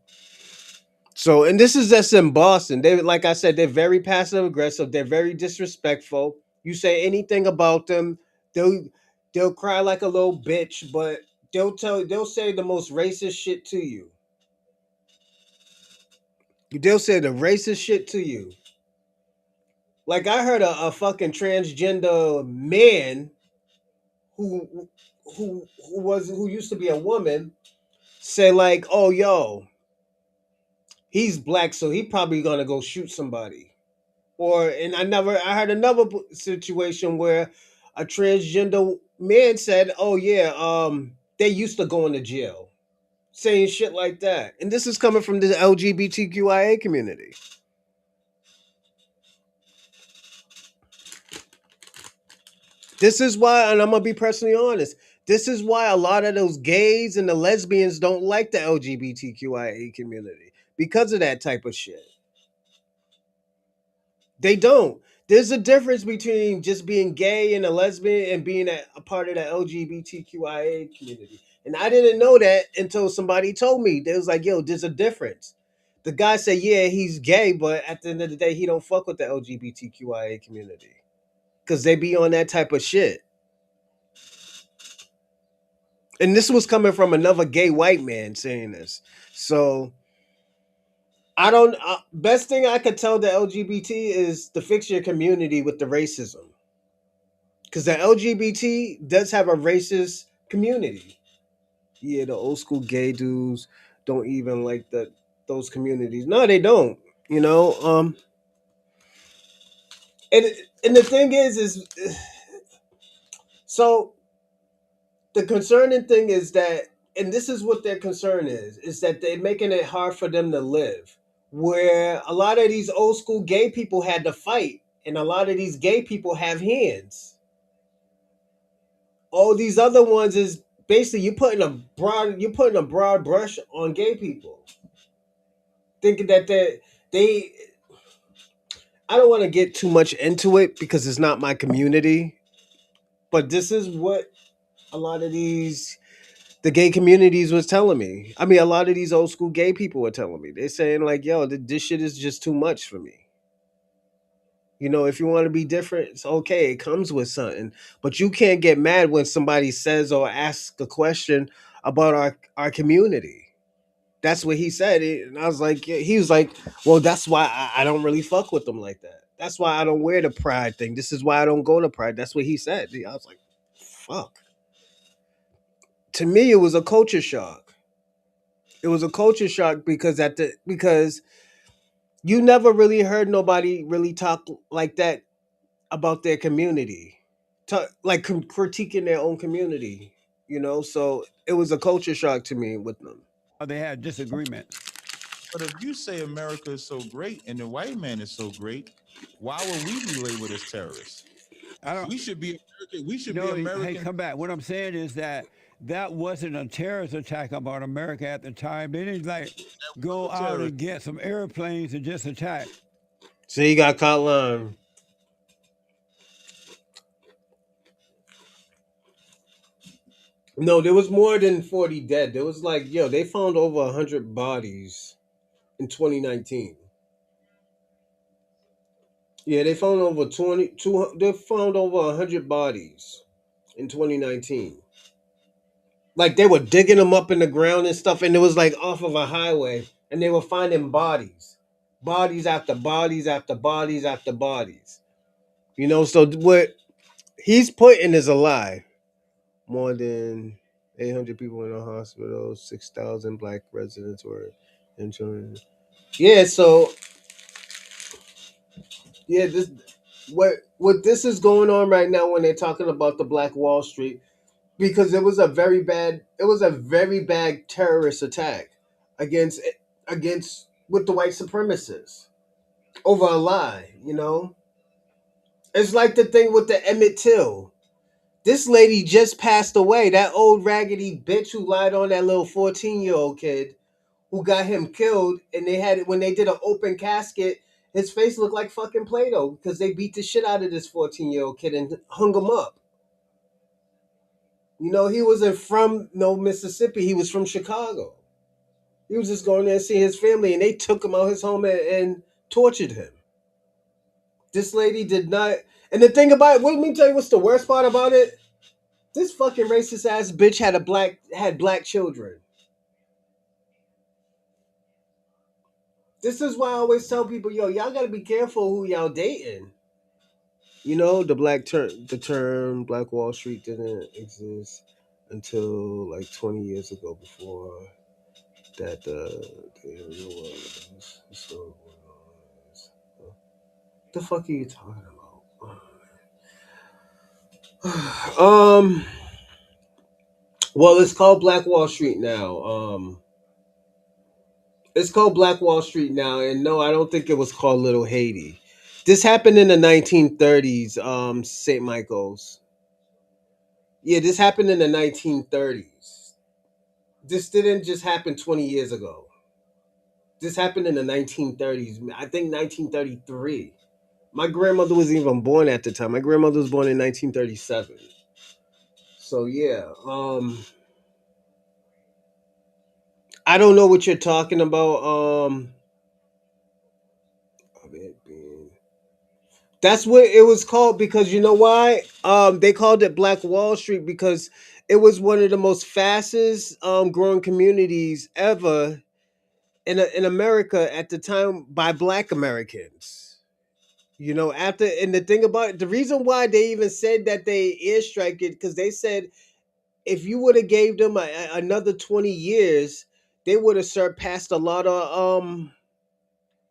So, and this is just in Boston. They, like I said, they're very passive aggressive. They're very disrespectful. You say anything about them, they'll they'll cry like a little bitch, but they'll say the most racist shit to you. They'll say the racist shit to you. Like I heard a fucking transgender man who who used to be a woman say like, "Oh yo, he's black, so he probably gonna go shoot somebody." Or and I heard another situation where a transgender man said, "Oh yeah, they used to going to jail," saying shit like that. And this is coming from the LGBTQIA community. This is why, and I'm gonna be personally honest. This is why a lot of those gays and the lesbians don't like the LGBTQIA community because of that type of shit. They don't. There's a difference between just being gay and a lesbian and being a part of the LGBTQIA community. And I didn't know that until somebody told me. They was like, yo, there's a difference. The guy said, yeah, he's gay, but at the end of the day, he don't fuck with the LGBTQIA community. Because they be on that type of shit. And this was coming from another gay white man saying this. So I don't. Best thing I could tell the LGBT is to fix your community with the racism, because the LGBT does have a racist community. Yeah, the old school gay dudes don't even like those communities. No, they don't. You know. And and the thing is so the concerning thing is that, and this is what their concern is that they're making it hard for them to live. Where a lot of these old school gay people had to fight, and a lot of these gay people have hands. All these other ones is basically you're putting a broad brush on gay people, thinking that they. I don't want to get too much into it because it's not my community, but this is what a lot of these the gay communities was telling me. I mean, a lot of these old school gay people were telling me. They're saying like, "Yo, this shit is just too much for me." You know, if you want to be different, it's okay. It comes with something, but you can't get mad when somebody says or asks a question about our community. That's what he said, and I was like, yeah. He was like, "Well, that's why I don't really fuck with them like that. That's why I don't wear the pride thing. This is why I don't go to pride." That's what he said. I was like, "Fuck." To me, it was a culture shock. It was a culture shock because you never really heard nobody really talk like that about their community, like critiquing their own community. You know, so it was a culture shock to me with them. They had disagreements. But if you say America is so great and the white man is so great, why would we be labeled as terrorists? I don't. We should be American. We should be No, hey, American. come back. What I'm saying is that that wasn't a terrorist attack about America at the time. They didn't like go A out terrorist. and get some airplanes and just attack. So he got caught lying. No, there was more than 40 dead. There was like, yo, they found over 100 bodies in 2019. Yeah, they found over 200, they found over 100 bodies in 2019. Like they were digging them up in the ground and stuff, and it was like off of a highway, and they were finding bodies, bodies after bodies after bodies after bodies. You know, so what he's putting is a lie. More than 800 people in the hospital, 6,000 black residents were injured. Yeah, so yeah, this what this is going on right now when they're talking about the Black Wall Street, because it was a very bad terrorist attack against against with the white supremacists over a lie. You know, it's like the thing with the Emmett Till. This lady just passed away. That old raggedy bitch who lied on that little 14-year-old kid who got him killed, and they had when they did an open casket, his face looked like fucking Play-Doh because they beat the shit out of this 14-year-old kid and hung him up. You know, he wasn't from no Mississippi. He was from Chicago. He was just going there and seeing his family, and they took him out his home and tortured him. This lady did not. And the thing about it, let me tell you what's the worst part about it. This fucking racist ass bitch had black children. This is why I always tell people, yo, y'all gotta be careful who y'all dating. You know, the term Black Wall Street didn't exist until like 20 years ago before that the area was historical. The fuck are you talking about? Well, it's called Black Wall Street now. It's called Black Wall Street now, and no, I don't think it was called Little Haiti. This happened in the 1930s. St. Michael's. Yeah, this happened in the 1930s. This didn't just happen 20 years ago. This happened in the 1930s. I think 1933. My grandmother wasn't even born at the time. My grandmother was born in 1937. So yeah, I don't know what you're talking about. That's what it was called because you know why? They called it Black Wall Street because it was one of the most fastest growing communities ever in America at the time by Black Americans. You know, after and the thing about it, the reason why they even said that they airstrike it because they said if you would have gave them another 20 years, they would have surpassed a lot of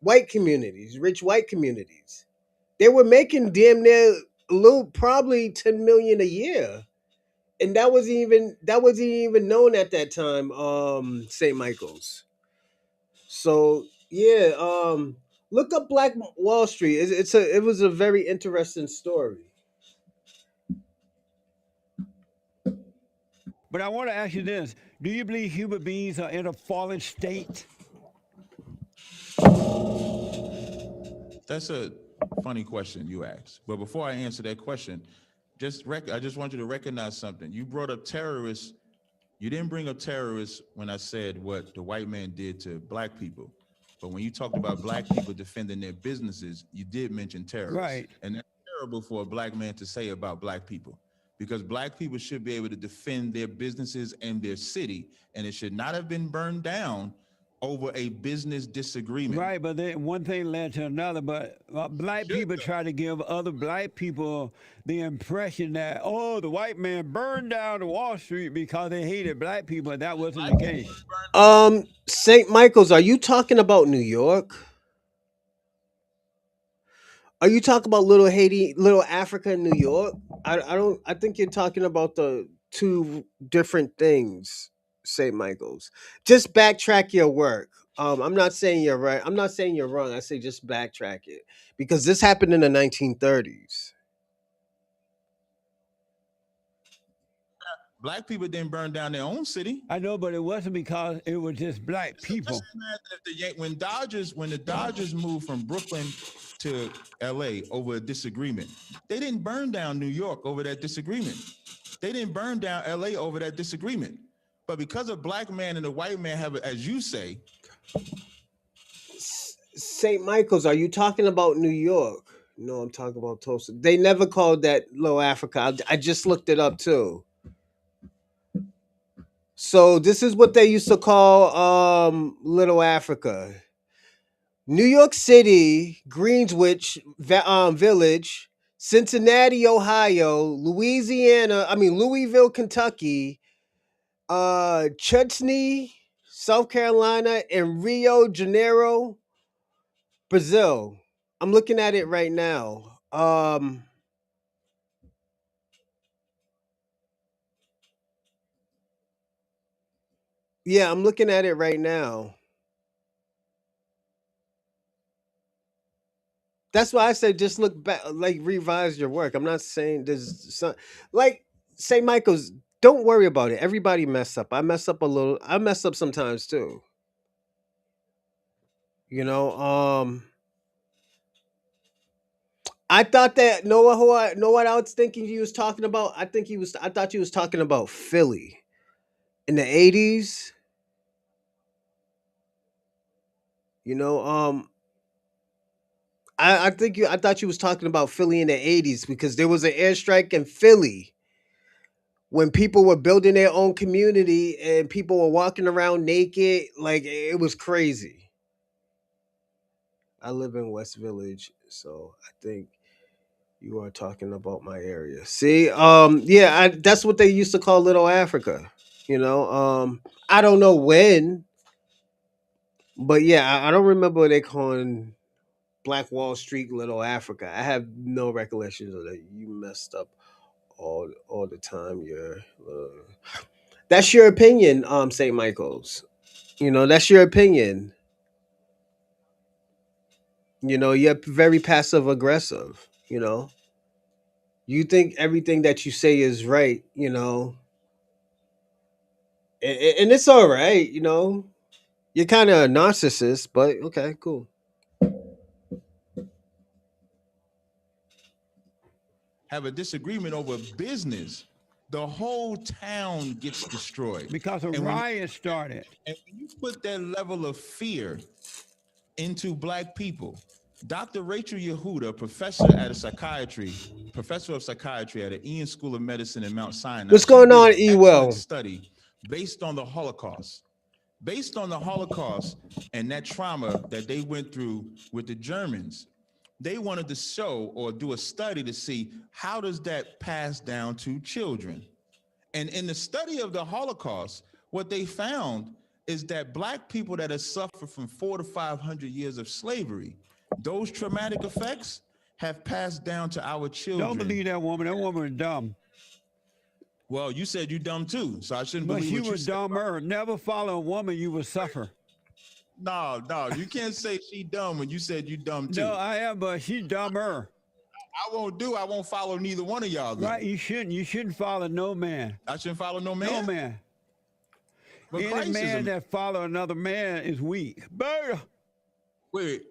white communities, rich white communities. They were making damn near a little probably 10 million a year. And that wasn't even known at that time, St. Michael's. So yeah, look up Black Wall Street. It was a very interesting story. But I want to ask you this: do you believe human beings are in a fallen state? That's a funny question you asked. But before I answer that question, I just want you to recognize something. You brought up terrorists. You didn't bring up terrorists when I said what the white man did to black people. But when you talked about black people defending their businesses, you did mention terrorists. Right. And that's terrible for a black man to say about black people because black people should be able to defend their businesses and their city. And it should not have been burned down over a business disagreement. Right, but then one thing led to another. But black Should people try to give other black people the impression that, oh, the white man burned down the Wall Street because they hated black people, and that wasn't the case. St. Michael's, are you talking about New York? Are you talking about Little Haiti, Little Africa in New York? I don't. I think you're talking about the two different things. St. Michael's. Just backtrack your work. I'm not saying you're right. I'm not saying you're wrong. I say just backtrack it because this happened in the 1930s. Black people didn't burn down their own city. I know, but it wasn't because it was just black Just people. imagine if when the Dodgers moved from Brooklyn to LA over a disagreement, they didn't burn down New York over that disagreement. They didn't burn down LA over that disagreement. But because a black man and a white man have, as you say, St. Michael's, are you talking about New York? No, I'm talking about Tulsa. They never called that Low Africa. I just looked it up too. So this is what they used to call Little Africa. New York City, Greenwich Village, Cincinnati, Ohio, Louisville, Kentucky, Chutney, South Carolina, and Rio Janeiro, Brazil. I'm looking at it right now. Yeah, I'm looking at it right now. That's why I say just look back, like revise your work. I'm not saying there's some like St. Michael's. Don't worry about it. Everybody mess up. I mess up a little. I mess up sometimes too. You know. I thought that Noah. Who I know what I was thinking you was talking about. I think he was. I thought you was talking about Philly in the '80s. You know. I think you. I thought you was talking about Philly in the '80s because there was an airstrike in Philly when people were building their own community and people were walking around naked. Like it was crazy. I live in West Village, so I think you are talking about my area. See, yeah, that's what they used to call Little Africa. You know, I don't know when, but yeah, I don't remember what they calling. Black Wall Street, Little Africa. I have no recollections of that. You messed up all the time. That's your opinion, St. Michael's. That's your opinion. You're very passive aggressive. You think everything that you say is right. And it's all right. You're kind of a narcissist, but okay, cool. Have a disagreement over business, the whole town gets destroyed. because a And when you riot started. and when you put that level of fear into black people, Dr. Rachel Yehuda, professor of psychiatry at the Ian School of Medicine in Mount Sinai, What's she going did on, an excellent Ewell? study based on the Holocaust. Based on the Holocaust and that trauma that they went through with the Germans, they wanted to show or do a study to see how does that pass down to children. And in the study of the Holocaust, what they found is that black people that have suffered from 400 to 500 years of slavery, those traumatic effects have passed down to our Don't children. believe that woman. That woman is dumb. Well, you said you dumb too, so I shouldn't But believe she what you was said. dumber. Never follow a woman, you will suffer. No, no, you can't say she dumb when you said you dumb too. No, I am, but she's dumber. I won't follow neither one of y'all then. Right? You shouldn't. You shouldn't follow no man. I shouldn't follow no man. No man. But Any Christ is a man that follow another man is weak. But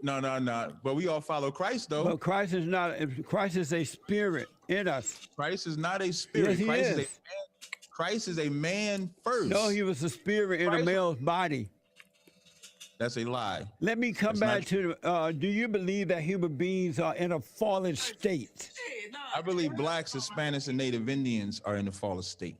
no. But we all follow Christ though. Christ is not. Christ is a spirit in us. Christ is not a spirit. Yes, he Christ is. is a man. Christ is a man first. No, he was a spirit in a Christ- male's body. That's a lie. Let me come That's back to. Do you believe that human beings are in a fallen state? I believe blacks, Hispanics, and Native Indians are in a fallen state.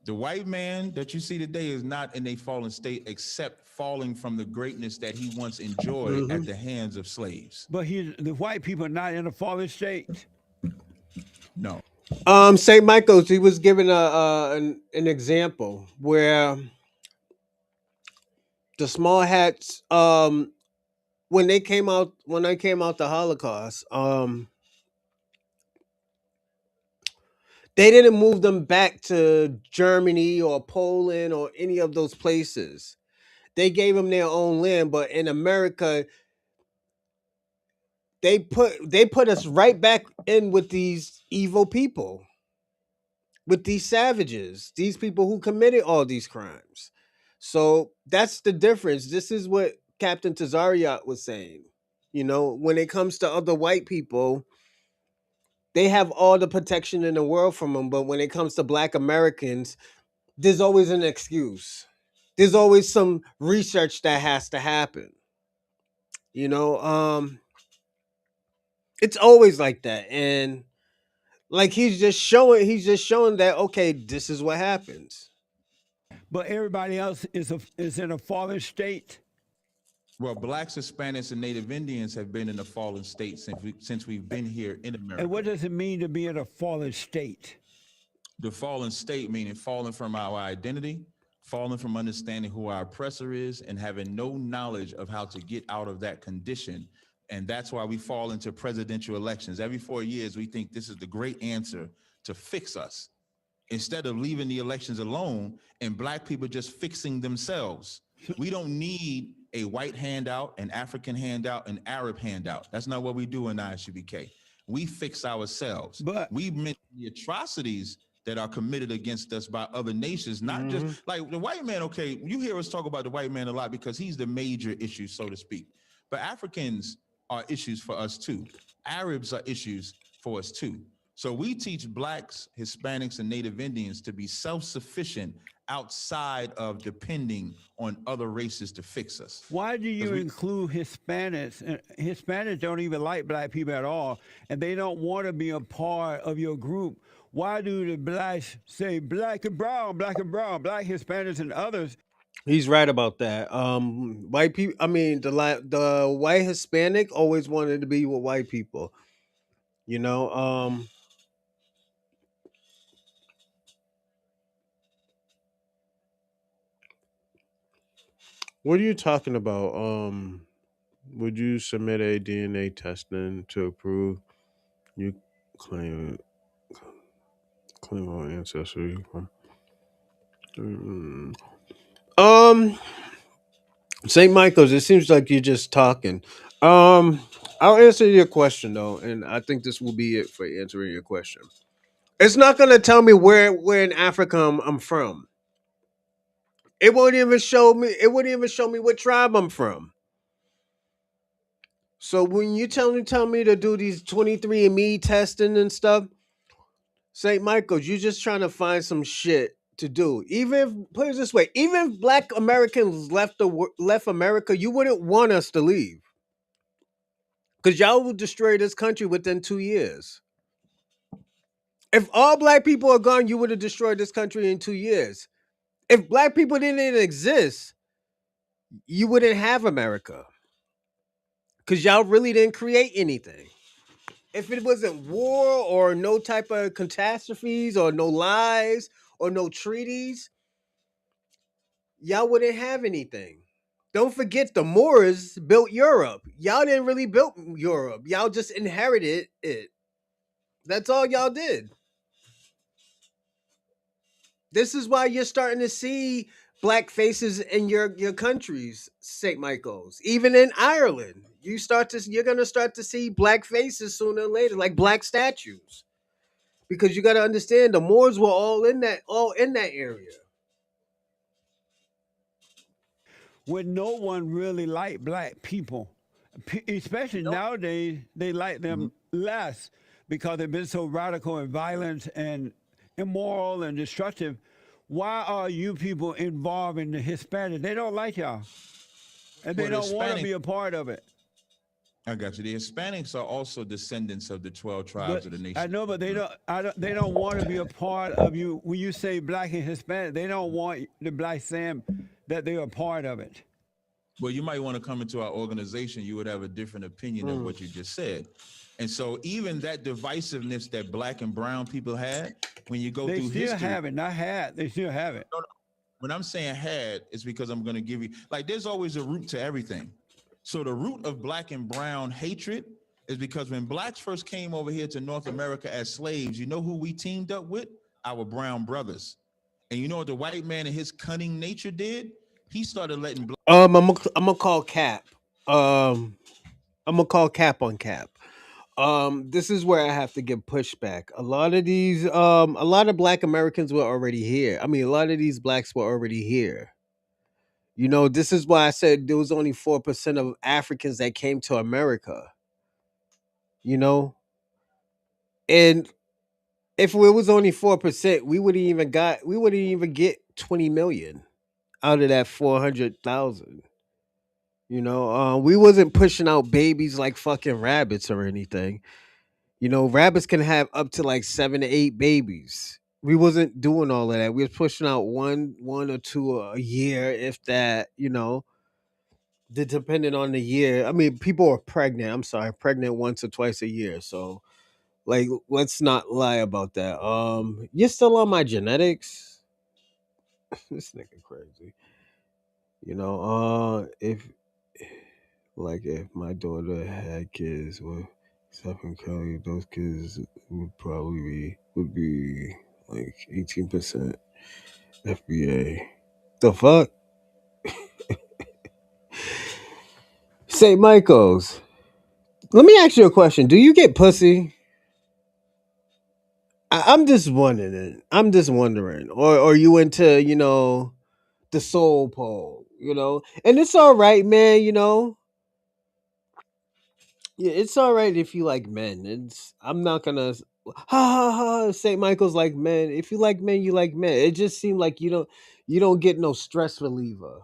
The white man that you see today is not in a fallen state, except falling from the greatness that he once enjoyed at the hands of slaves. But the white people are not in a fallen state. No. St. Michael's. He was giving an example where the small hats, when they came out the Holocaust, they didn't move them back to Germany or Poland or any of those places. They gave them their own land, but in America, they put us right back in with these evil people, with these savages, these people who committed all these crimes. So that's the difference. This is what Captain Tazaryach was saying. When it comes to other white people, they have all the protection in the world from them, but when it comes to black Americans, there's always an excuse. There's always some research that has to happen. You know, it's always like that. And like he's just showing that okay, this is what happens. But everybody else is in a fallen state. Well, blacks, Hispanics, and Native Indians have been in a fallen state since we've been here in America. And what does it mean to be in a fallen state? The fallen state meaning falling from our identity, falling from understanding who our oppressor is, and having no knowledge of how to get out of that condition. And that's why we fall into presidential elections. Every 4 years, we think this is the great answer to fix us. Instead of leaving the elections alone and black people just fixing themselves. We don't need a white handout, an African handout, an Arab handout. That's not what we do in ISUBK. We fix ourselves. But we meant the atrocities that are committed against us by other nations, not just like the white man. Okay, you hear us talk about the white man a lot because he's the major issue, so to speak. But Africans are issues for us too. Arabs are issues for us too. So we teach blacks, Hispanics, and Native Indians to be self-sufficient outside of depending on other races to fix us. why do you include Hispanics? Hispanics don't even like black people at all, and they don't want to be a part of your group. Why do the blacks say black and brown, black Hispanics and others? He's right about that. White people. I mean, the white Hispanic always wanted to be with white people. You know. What are you talking about? Would you submit a DNA testing to prove you claim claim on ancestry? Mm. Um, St. Michael's. It seems like you're just talking. Um, I'll answer your question though, and I think this will be it for answering your question. It's not gonna tell me where in Africa I'm from. It won't even show me. It wouldn't even show me what tribe I'm from. So when you tell me to do these 23andMe testing and stuff, St. Michael's, you're just trying to find some shit to do. Even if, put it this way, even if Black Americans left America, you wouldn't want us to leave because y'all will destroy this country within 2 years. If all Black people are gone, you would have destroyed this country in 2 years. If Black people didn't exist, you wouldn't have America because y'all really didn't create anything. If it wasn't war or no type of catastrophes or no lies or no treaties, y'all wouldn't have anything. Don't forget the Moors built Europe. Y'all didn't really build Europe. Y'all just inherited it. That's all y'all did. This is why you're starting to see black faces in your countries, St. Michael's. Even in Ireland, you're gonna start to see black faces sooner or later, like black statues. Because you gotta understand the Moors were all in that area. When no one really liked black people, especially nowadays, they like Mhm. them less because they've been so radical and violent and immoral and destructive. Why are you people involved in the Hispanic? They don't like y'all, and they Well, the don't want to Hispanic, be a part of it. I got you. The Hispanics are also descendants of the 12 tribes But of the I nation. know, but they don't. I don't. They don't want to be a part of you. When you say black and Hispanic, they don't want the black Sam that they're a part of it. Well, you might want to come into our organization. You would have a different opinion of Mm. what you just said. And so, even that divisiveness that black and brown people had, when you go They through still history, have it. Not had. They still have it. no, no, when I'm saying had, it's because I'm going to give you, like, there's always a root to everything. So, the root of black and brown hatred is because when blacks first came over here to North America as slaves, you know who we teamed up with? Our brown brothers. And you know what the white man and his cunning nature did? He started letting I'm gonna call Cap. I'm gonna call Cap on Cap. This is where I have to give pushback. A lot of Black Americans were already here. I mean, a lot of these blacks were already here. You know, this is why I said there was only 4% of Africans that came to America. You know, and if it was only 4%, we wouldn't even get 20 million out of that 400,000. You know, we wasn't pushing out babies like fucking rabbits or anything. You know, rabbits can have up to like 7 to 8 babies. We wasn't doing all of that. We was pushing out one or two a year, if that. You know, depending on the year. I mean, people are pregnant. I'm sorry, pregnant once or twice a year. So, like, let's not lie about that. You're still on my genetics. This nigga crazy. You know, if my daughter had kids with Stephen Curry, those kids would be like 18% FBA. The fuck? St. Michael's. Let me ask you a question. Do you get pussy? I'm just wondering. I'm just wondering. Or are you into, the soul pole, And it's all right, man, Yeah, it's all right if you like men. I'm not gonna ha ha ha. St. Michael's like men. If you like men, you like men. It just seemed like you don't get no stress reliever.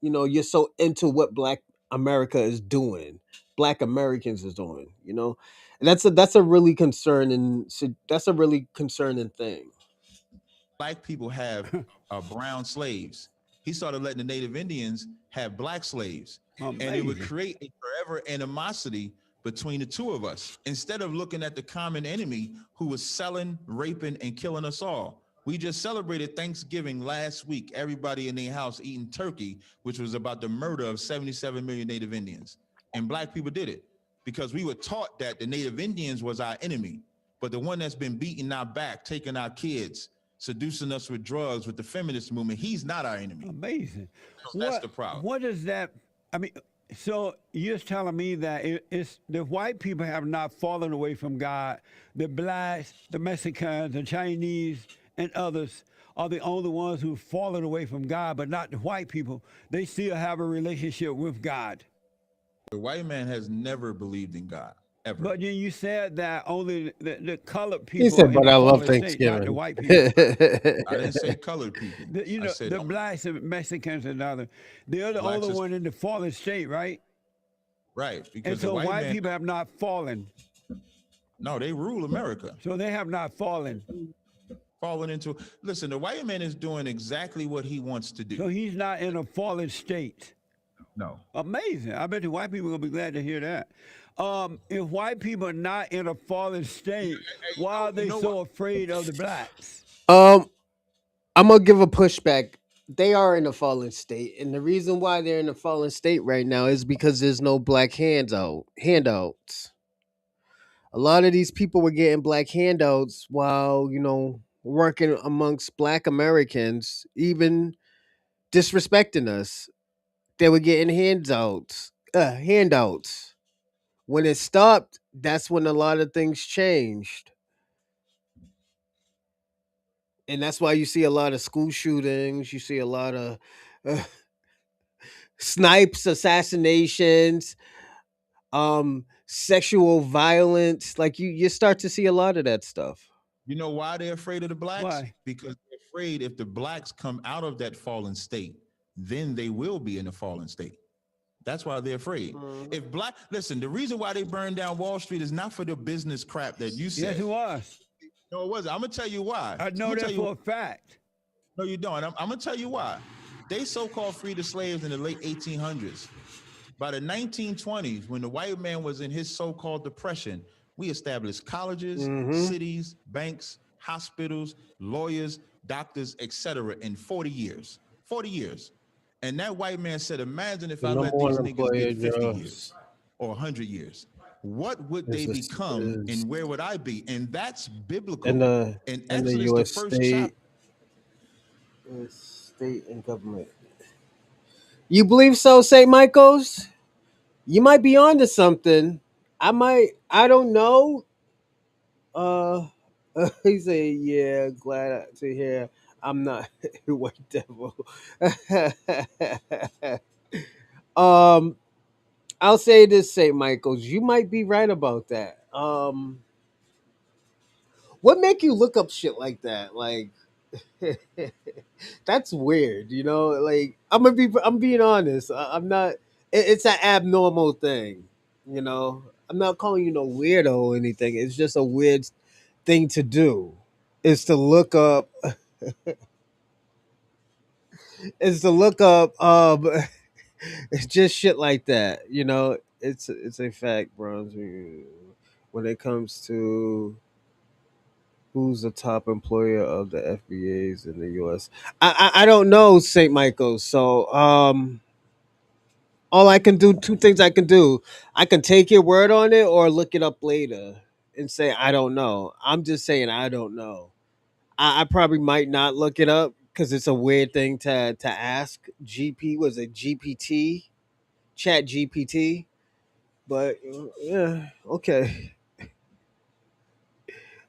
You're so into what Black America is doing, Black Americans is doing. And that's a really concerning thing. black people have brown slaves. He started letting the native Indians have black slaves, and it would Amazing. create a forever animosity between the two of us. Instead of looking at the common enemy who was selling, raping, and killing us all. We just celebrated Thanksgiving last week. Everybody in their house eating turkey, which was about the murder of 77 million native Indians. And black people did it because we were taught that the Native Indians was our enemy. But the one that's been beating our back, taking our kids, seducing us with drugs, with the feminist movement, he's not our enemy. Amazing. So that's the problem. What is that? I mean, so you're telling me that it's the white people have not fallen away from God. The blacks, the Mexicans, the Chinese, and others are the only ones who've fallen away from God, but not the white people. They still have a relationship with God. The white man has never believed in God, ever. But then you said that only the colored He people said, in "But the I love fallen state, not the Thanksgiving." white people. I didn't say colored people. You I know, said the blacks and Mexicans and other. They're the Blacks only is- one in the fallen state, right? right, And because the so white white man, people have not fallen. no, they rule America. So they have not fallen. Falling into, listen, the white man is doing exactly what he wants to do. So he's not in a fallen state. No. Amazing. I bet the white people are gonna be glad to hear that. If white people are not in a fallen state, why are they know so afraid of the blacks? I'm gonna give a pushback. They are in a fallen state, and the reason why they're in a fallen state right now is because there's no black handouts. A lot of these people were getting black handouts while working amongst black Americans, even disrespecting us. They were getting handouts. When it stopped, that's when a lot of things changed. And that's why you see a lot of school shootings. You see a lot of uh, snipes, assassinations, sexual violence. Like you start to see a lot of that stuff. You know why they're afraid of the blacks? Why? Because they're afraid if the blacks come out of that fallen state, then they will be in a fallen state. That's why they're afraid. If black, listen, the reason why they burned down Wall Street is not for the business crap that you said. Yes, it was. No, it wasn't. I'm gonna tell you why. I know that for a fact. No, you don't. I'm gonna tell you why. They so-called freed the slaves in the late 1800s. By the 1920s, when the white man was in his so-called depression, we established colleges, cities, banks, hospitals, lawyers, doctors, etc. in 40 years. 40 years. And that white man said, imagine if I let these niggas get 50 years or 100 years. What would they become and where would I be? And that's biblical. And the Exodus, U.S. the first chapter. State and government. You believe so, St. Michael's? You might be onto something. I don't know. Uh, he said, "Yeah, glad to hear I'm not a white devil." um, I'll say this, St. Michael's. You might be right about that. What make you look up shit like that? Like, that's weird. Like I'm being honest. I'm not. It's an abnormal thing. I'm not calling you no weirdo or anything. It's just a weird thing to do. Is to look up. Is to look up. Just shit like that. It's a fact, bro. When it comes to who's the top employer of the FBAs in the U.S., I don't know, St. Michael's. So all I can do, two things I can do. I can take your word on it or look it up later and say I don't know. I'm just saying I don't know. I probably might not look it up because it's a weird thing to ask. Was it GPT? Chat GPT? But yeah, okay.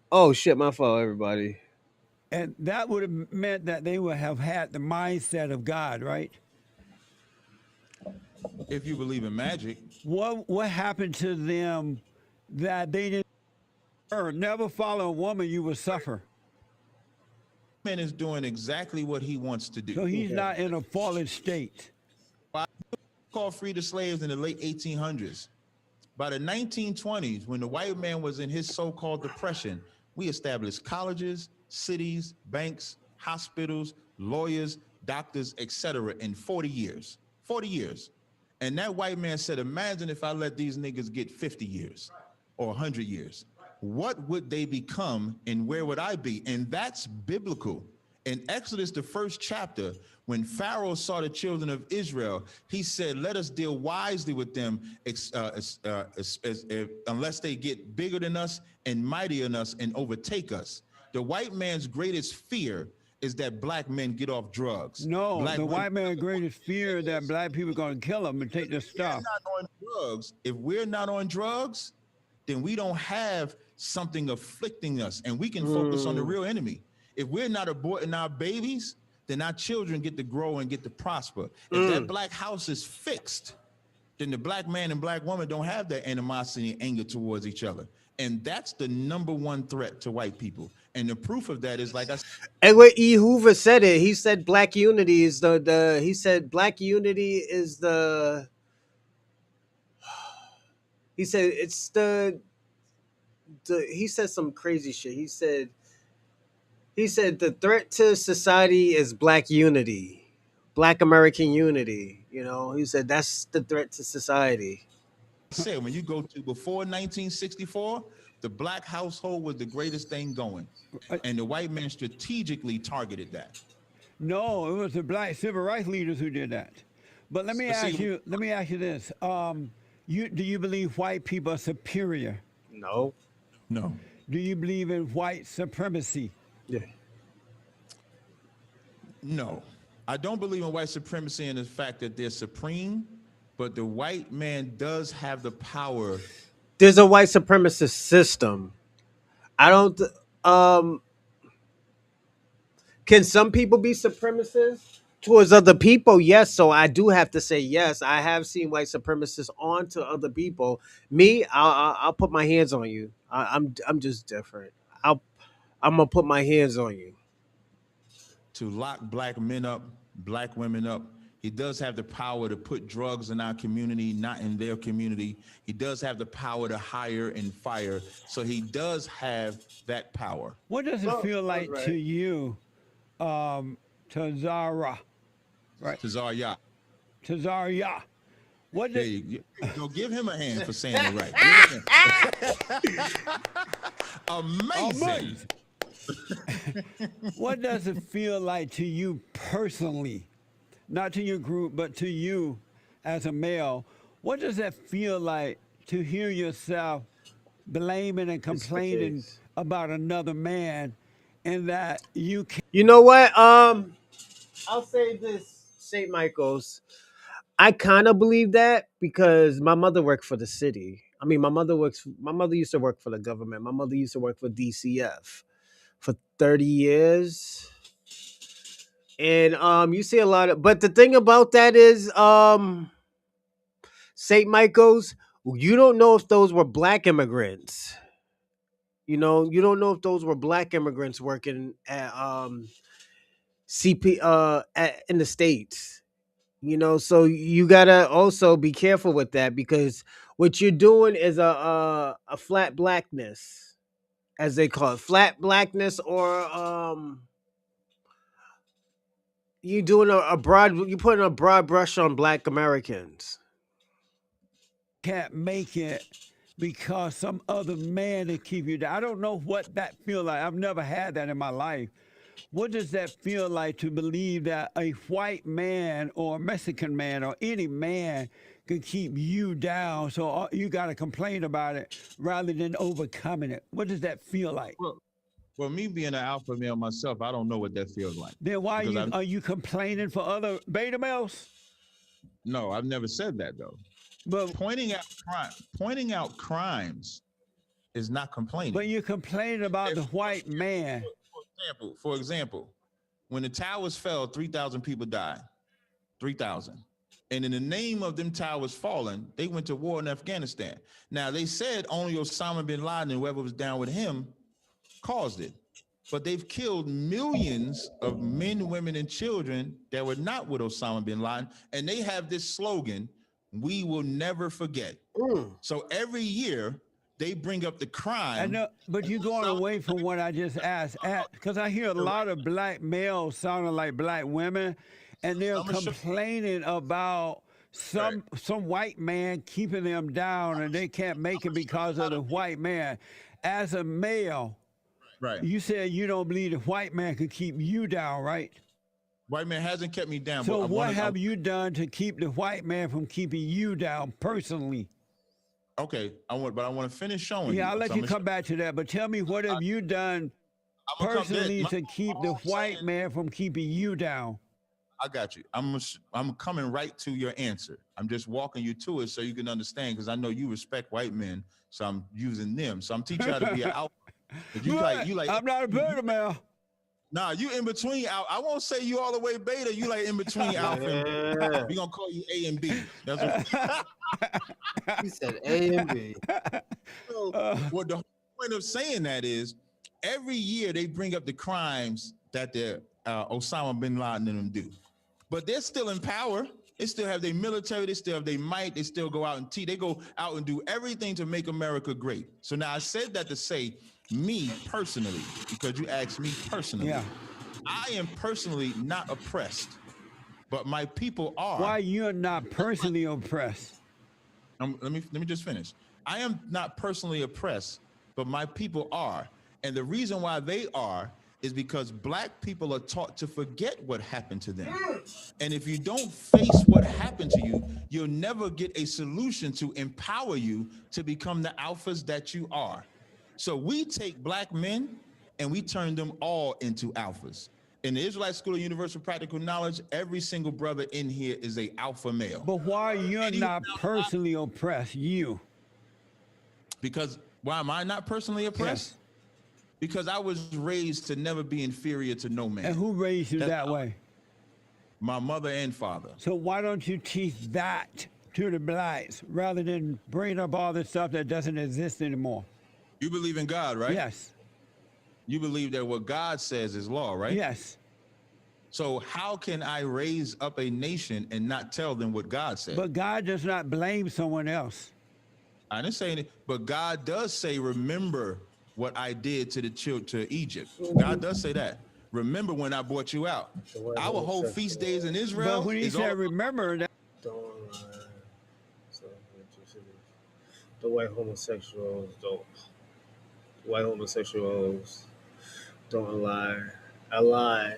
Oh shit, my fault, everybody. And that would have meant that they would have had the mindset of God, right? If you believe in magic, What happened to them that they didn't never follow a woman, you will suffer. man is doing exactly what he wants to do. So he's not in a fallen state. Called free the slaves in the late 1800s. By the 1920s, when the white man was in his so-called depression, we established colleges, cities, banks, hospitals, lawyers, doctors, etc. in 40 years. 40 years. And that white man said, imagine if I let these niggas get 50 years or 100 years. What would they become and where would I be? And that's biblical. In Exodus, the first chapter, when Pharaoh saw the children of Israel, he said, let us deal wisely with them unless they get bigger than us and mightier than us and overtake us. The white man's greatest fear is that black men get off drugs. No, Black the women, white man's greatest fear that black people are going to kill him and take their if we're stuff. not on drugs, if we're not on drugs, then we don't have something afflicting us and we can focus on the real enemy. If we're not aborting our babies, then our children get to grow and get to prosper. If that black house is fixed, then the black man and black woman don't have that animosity and anger towards each other. And that's the number one threat to white people. And the proof of that is, like I said, And when E. Hoover said it, he said black unity is the he said black unity is the he said it's the he said some crazy shit. He said the threat to society is black unity, black American unity. You know, he said that's the threat to society. when you go to before 1964, the black household was the greatest thing going. And the white man strategically targeted that. No, it was the black civil rights leaders who did that. But let me But see- ask you. Let me ask you this. Do you believe white people are superior? No. No. Do you believe in white supremacy? Yeah. No. I don't believe in white supremacy and the fact that they're supreme, but the white man does have the power. There's a white supremacist system. I don't. Can some people be supremacists towards other people? Yes. So I do have to say yes. I have seen white supremacists onto other people. Me, I'll put my hands on you. I'm just different. I'm gonna put my hands on you. To lock black men up, black women up. He does have the power to put drugs in our community, not in their community. He does have the power to hire and fire. So he does have that power. What does it feel like right. to you, Tazaryach? Right, Tazaryach. Tazaryach. What There does you go. Give him a hand for saying it right. Amazing. what does it feel like to you personally, not to your group, but to you as a male? What does that feel like to hear yourself blaming and complaining case. about another man, and that you can't? You know what? I'll say this, St. Michael's. I kind of believe that because my mother worked for the city. I mean, my mother used to work for the government. My mother used to work for DCF for 30 years. And you see a lot of, but the thing about that is St. Michael's, you don't know if those were black immigrants. You know, you don't know if those were black immigrants working at CP in the States. You know, so you gotta also be careful with that because what you're doing is a flat blackness, as they call it, flat blackness, or you doing you putting a broad brush on black Americans. Can't make it because some other man to keep you down. I don't know what that feel like. I've never had that in my life. What does that feel like to believe that a white man or a Mexican man or any man can keep you down? So you got to complain about it rather than overcoming it. What does that feel like? Well, me being an alpha male myself, I don't know what that feels like. Then why Because are you complaining for other beta males? No, I've never said that though. But Pointing out crimes is not complaining. you're complaining about the white man. For example, when the towers fell, 3,000 people died. 3,000. And in the name of them towers falling, they went to war in Afghanistan. Now, they said only Osama bin Laden and whoever was down with him caused it. But they've killed millions of men, women, and children that were not with Osama bin Laden. And they have this slogan, we will never forget. So every year, they bring up the crime. I know, but you're going away from what I just asked. Because I hear a lot of black males sounding like black women, and they're complaining about some white man keeping them down, and they can't make it because of the white man. As a male, Right. You said you don't believe the white man could keep you down, right? White man hasn't kept me down, but So I what want to. have you done to keep the white man from keeping you down personally? Okay, but I want to finish showing Yeah, you. I'll So let I'm you gonna, come back to that, but tell me what have you done I'm gonna come there. personally to keep the All I'm white saying, man from keeping you down? I got you. I'm coming right to your answer. I'm just walking you to it so you can understand because I know you respect white men, so I'm using them. So I'm teaching you how to be an alpha. But But you like I'm not a you, beta male. nah, you in between. I won't say you all the way beta. You like in between alpha and beta. Yeah. We gonna call you A and B. That's what. He said A and B. So, what the whole point of saying that is, every year they bring up the crimes that the Osama bin Laden and them do, but they're still in power. They still have their military. They still have their might. They still go out and teach. They go out and do everything to make America great. So now I said that to say, me personally, because you asked me personally, Yeah. I am personally not oppressed, but my people are. Why you're not personally oppressed? Let me just finish. I am not personally oppressed, but my people are. And the reason why they are is because black people are taught to forget what happened to them. And if you don't face what happened to you, you'll never get a solution to empower you to become the alphas that you are. So we take black men and we turn them all into alphas. In the Israelite School of Universal Practical Knowledge, every single brother in here is a alpha male. But why you're Anyone not personally oppressed? You. Because why am I not personally oppressed? Yes. Because I was raised to never be inferior to no man. And who raised you That's that way? my mother and father. So why don't you teach that to the blacks rather than bringing up all this stuff that doesn't exist anymore? You believe in God, right? Yes. You believe that what God says is law, right? Yes. So how can I raise up a nation and not tell them what God said? But God does not blame someone else. I didn't say it, but God does say, remember what I did to the children to Egypt. God does say that. Remember when I brought you out. Our whole feast days in But Israel when he is all said about remember that, Don't so the white homosexuals don't. White homosexuals don't ally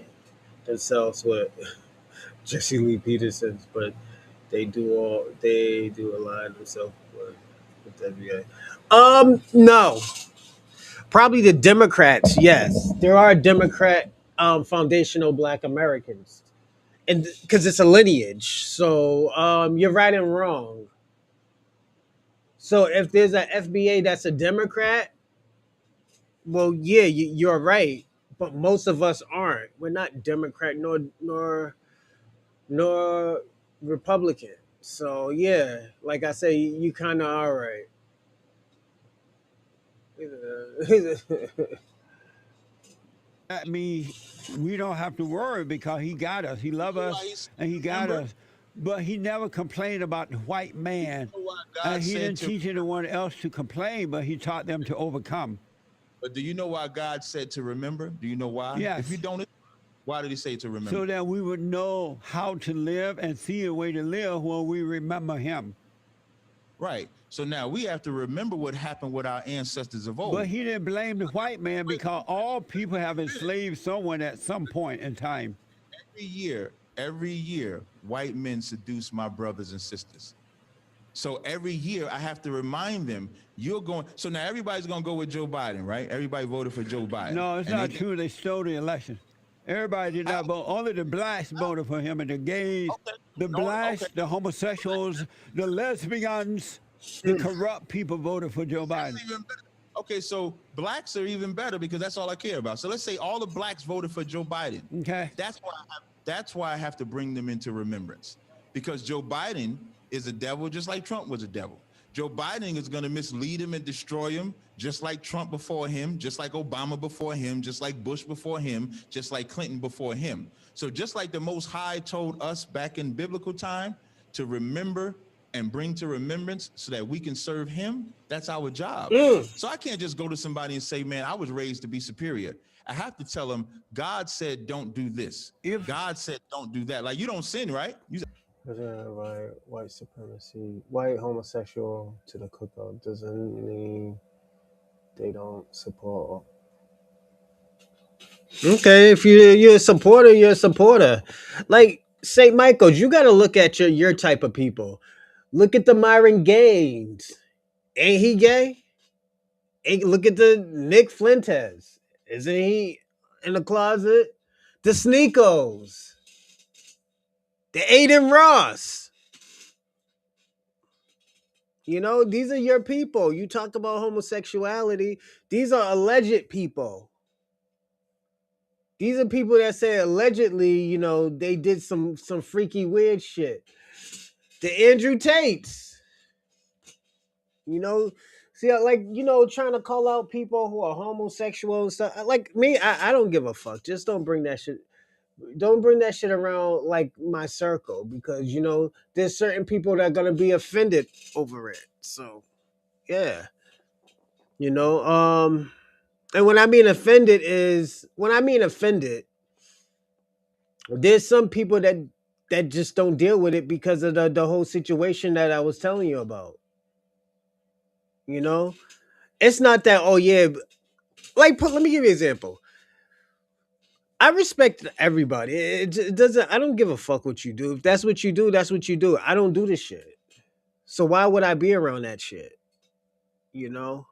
themselves with Jesse Lee Peterson's, but they do align themselves with the NBA. No, probably the Democrats. Yes, there are Democrat foundational Black Americans, and because it's a lineage. So you're right and wrong. So if there's an FBA that's a Democrat, well, yeah, you're right. But most of us aren't. We're not Democrat nor Republican. So yeah, like I say, you kind of are right. that means we don't have to worry because he got us. He loved why us he's and he got remember. us. But he never complained about the white man. You know why And God he said didn't to teach anyone else to complain, but he taught them to overcome. But do you know why God said to remember? Do you know why? If you Yes. don't, why did he say to So remember? that we would know how to live and see a way to live when we remember him. Right. So now we have to remember what happened with our ancestors of But old. he didn't blame the white man Wait, because all people have enslaved someone at some point in time. every year, white men seduce my brothers and sisters. So every year I have to remind them, you're going. So now everybody's going to go with Joe Biden, right? Everybody voted for Joe Biden. No, it's And not true. They stole the election. Everybody did not vote. Only the blacks voted for him, and the gays, okay, the okay. blacks, the homosexuals, the lesbians, the corrupt people voted for Joe Biden. Even better. Okay, so blacks are even better because that's all I care about. So let's say all the blacks voted for Joe Biden. Okay. That's why I have to bring them into remembrance because Joe Biden is a devil just like Trump was a devil. Joe Biden is going to mislead him and destroy him just like Trump before him, just like Obama before him, just like Bush before him, just like Clinton before him. So just like the Most High told us back in biblical time to remember and bring to remembrance so that we can serve him, that's our job. So I can't just go to somebody and say, man, I was raised to be superior. I have to tell them, God said, don't do this. God said, don't do that. Like you don't sin, right? You white supremacy, white homosexual to the cookout doesn't mean they don't support Okay, if you're a supporter, you're a supporter. Like St. Michael's, you got to look at your type of people. Look at the Myron Gaines. Ain't he gay? Look at the Nick Flintez. Isn't he in the closet? The Sneakos. The Aiden Ross. You know, these are your people. You talk about homosexuality. These are alleged people. These are people that say allegedly, you know, they did some freaky weird shit. The Andrew Tates, you know, see, like, you know, trying to call out people who are homosexual and stuff. Like me, I don't give a fuck. Just don't bring that shit. Don't bring that shit around like my circle because you know there's certain people that are gonna be offended over it. So yeah, you know, and when I mean offended, there's some people that just don't deal with it because of the whole situation that I was telling you about. You know, it's not that, oh yeah, let me give you an example. I respect everybody. It doesn't. I don't give a fuck what you do. If that's what you do, that's what you do. I don't do this shit. So why would I be around that shit? You know,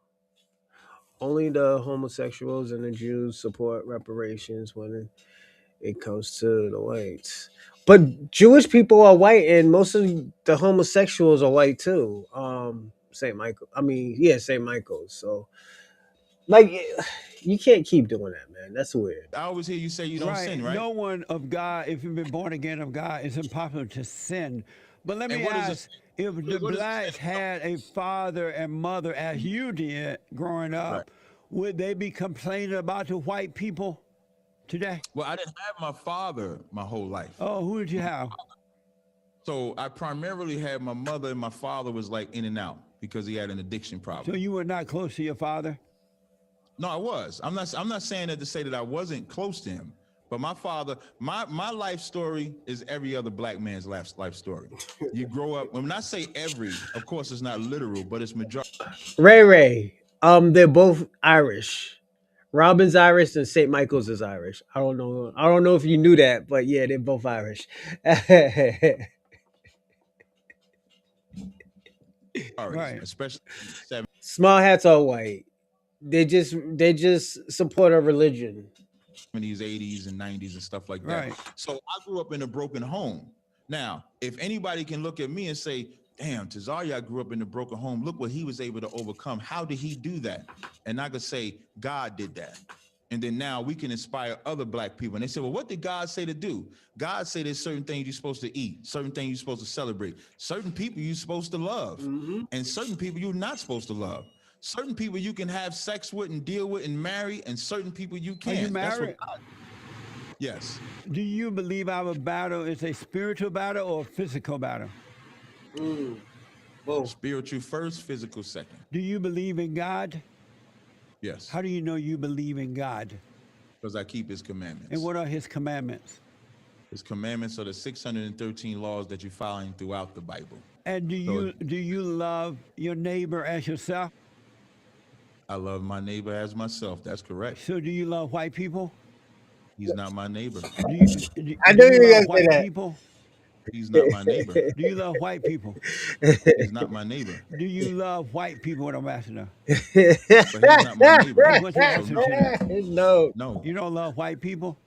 only the homosexuals and the Jews support reparations when it comes to the whites. But Jewish people are white, and most of the homosexuals are white too. St. Michael. I mean, yeah, St. Michael's. So, like, you can't keep doing that, man. That's weird. I always hear you say you don't sin, Right. right? No one of God, if you've been born again of God, it's impossible to sin. But let And me what is it? ask, if the What does it blacks say? had a father and mother as you did growing Right. up, would they be complaining about the white people today? Well, I didn't have my father my whole life. Oh, who did you have? So I primarily had my mother, and my father was like in and out because he had an addiction So problem. you were not close to your father? No, I was. I'm not saying that to say that I wasn't close to him. But my father, my life story is every other black man's life story. You grow up. When I say every, of course it's not literal, but it's majority. Ray Ray. They're both Irish. Robin's Irish and St. Michael's is Irish. I don't know. I don't know if you knew that, but yeah, they're both Irish. Stories, Right, especially in the Small hats are white. They just support a religion. 70s, 80s, and 90s and stuff like that. right. So I grew up in a broken home. Now, if anybody can look at me and say, damn, Tazaryach grew up in a broken home. Look what he was able to overcome. How did he do that? And I could say, God did that. And then now we can inspire other black people. And they say, well, what did God say to do? God said there's certain things you're supposed to eat, certain things you're supposed to celebrate, certain people you're supposed to love, Mm-hmm. and certain people you're not supposed to love. Certain people you can have sex with and deal with and marry, and certain people you Are you can't. That's what married? God. Yes. Do you believe our battle is a spiritual battle or a physical battle? Both. Spiritual first, physical second. Do you believe in God? Yes. How do you know you believe in God? Because I keep his And commandments. what are his commandments? His commandments are the 613 laws that you find throughout the Bible. And So do you love your neighbor as yourself? I love my neighbor as myself. That's correct. So do you love white people? He's not my neighbor. I Do knew you you were love gonna white say people? He's not my neighbor. Do you love white people? He's not my neighbor. Do you love white people, what Ambassador? But he's not my neighbor. He wants you to So answer no, to that. No, no, You don't love white people?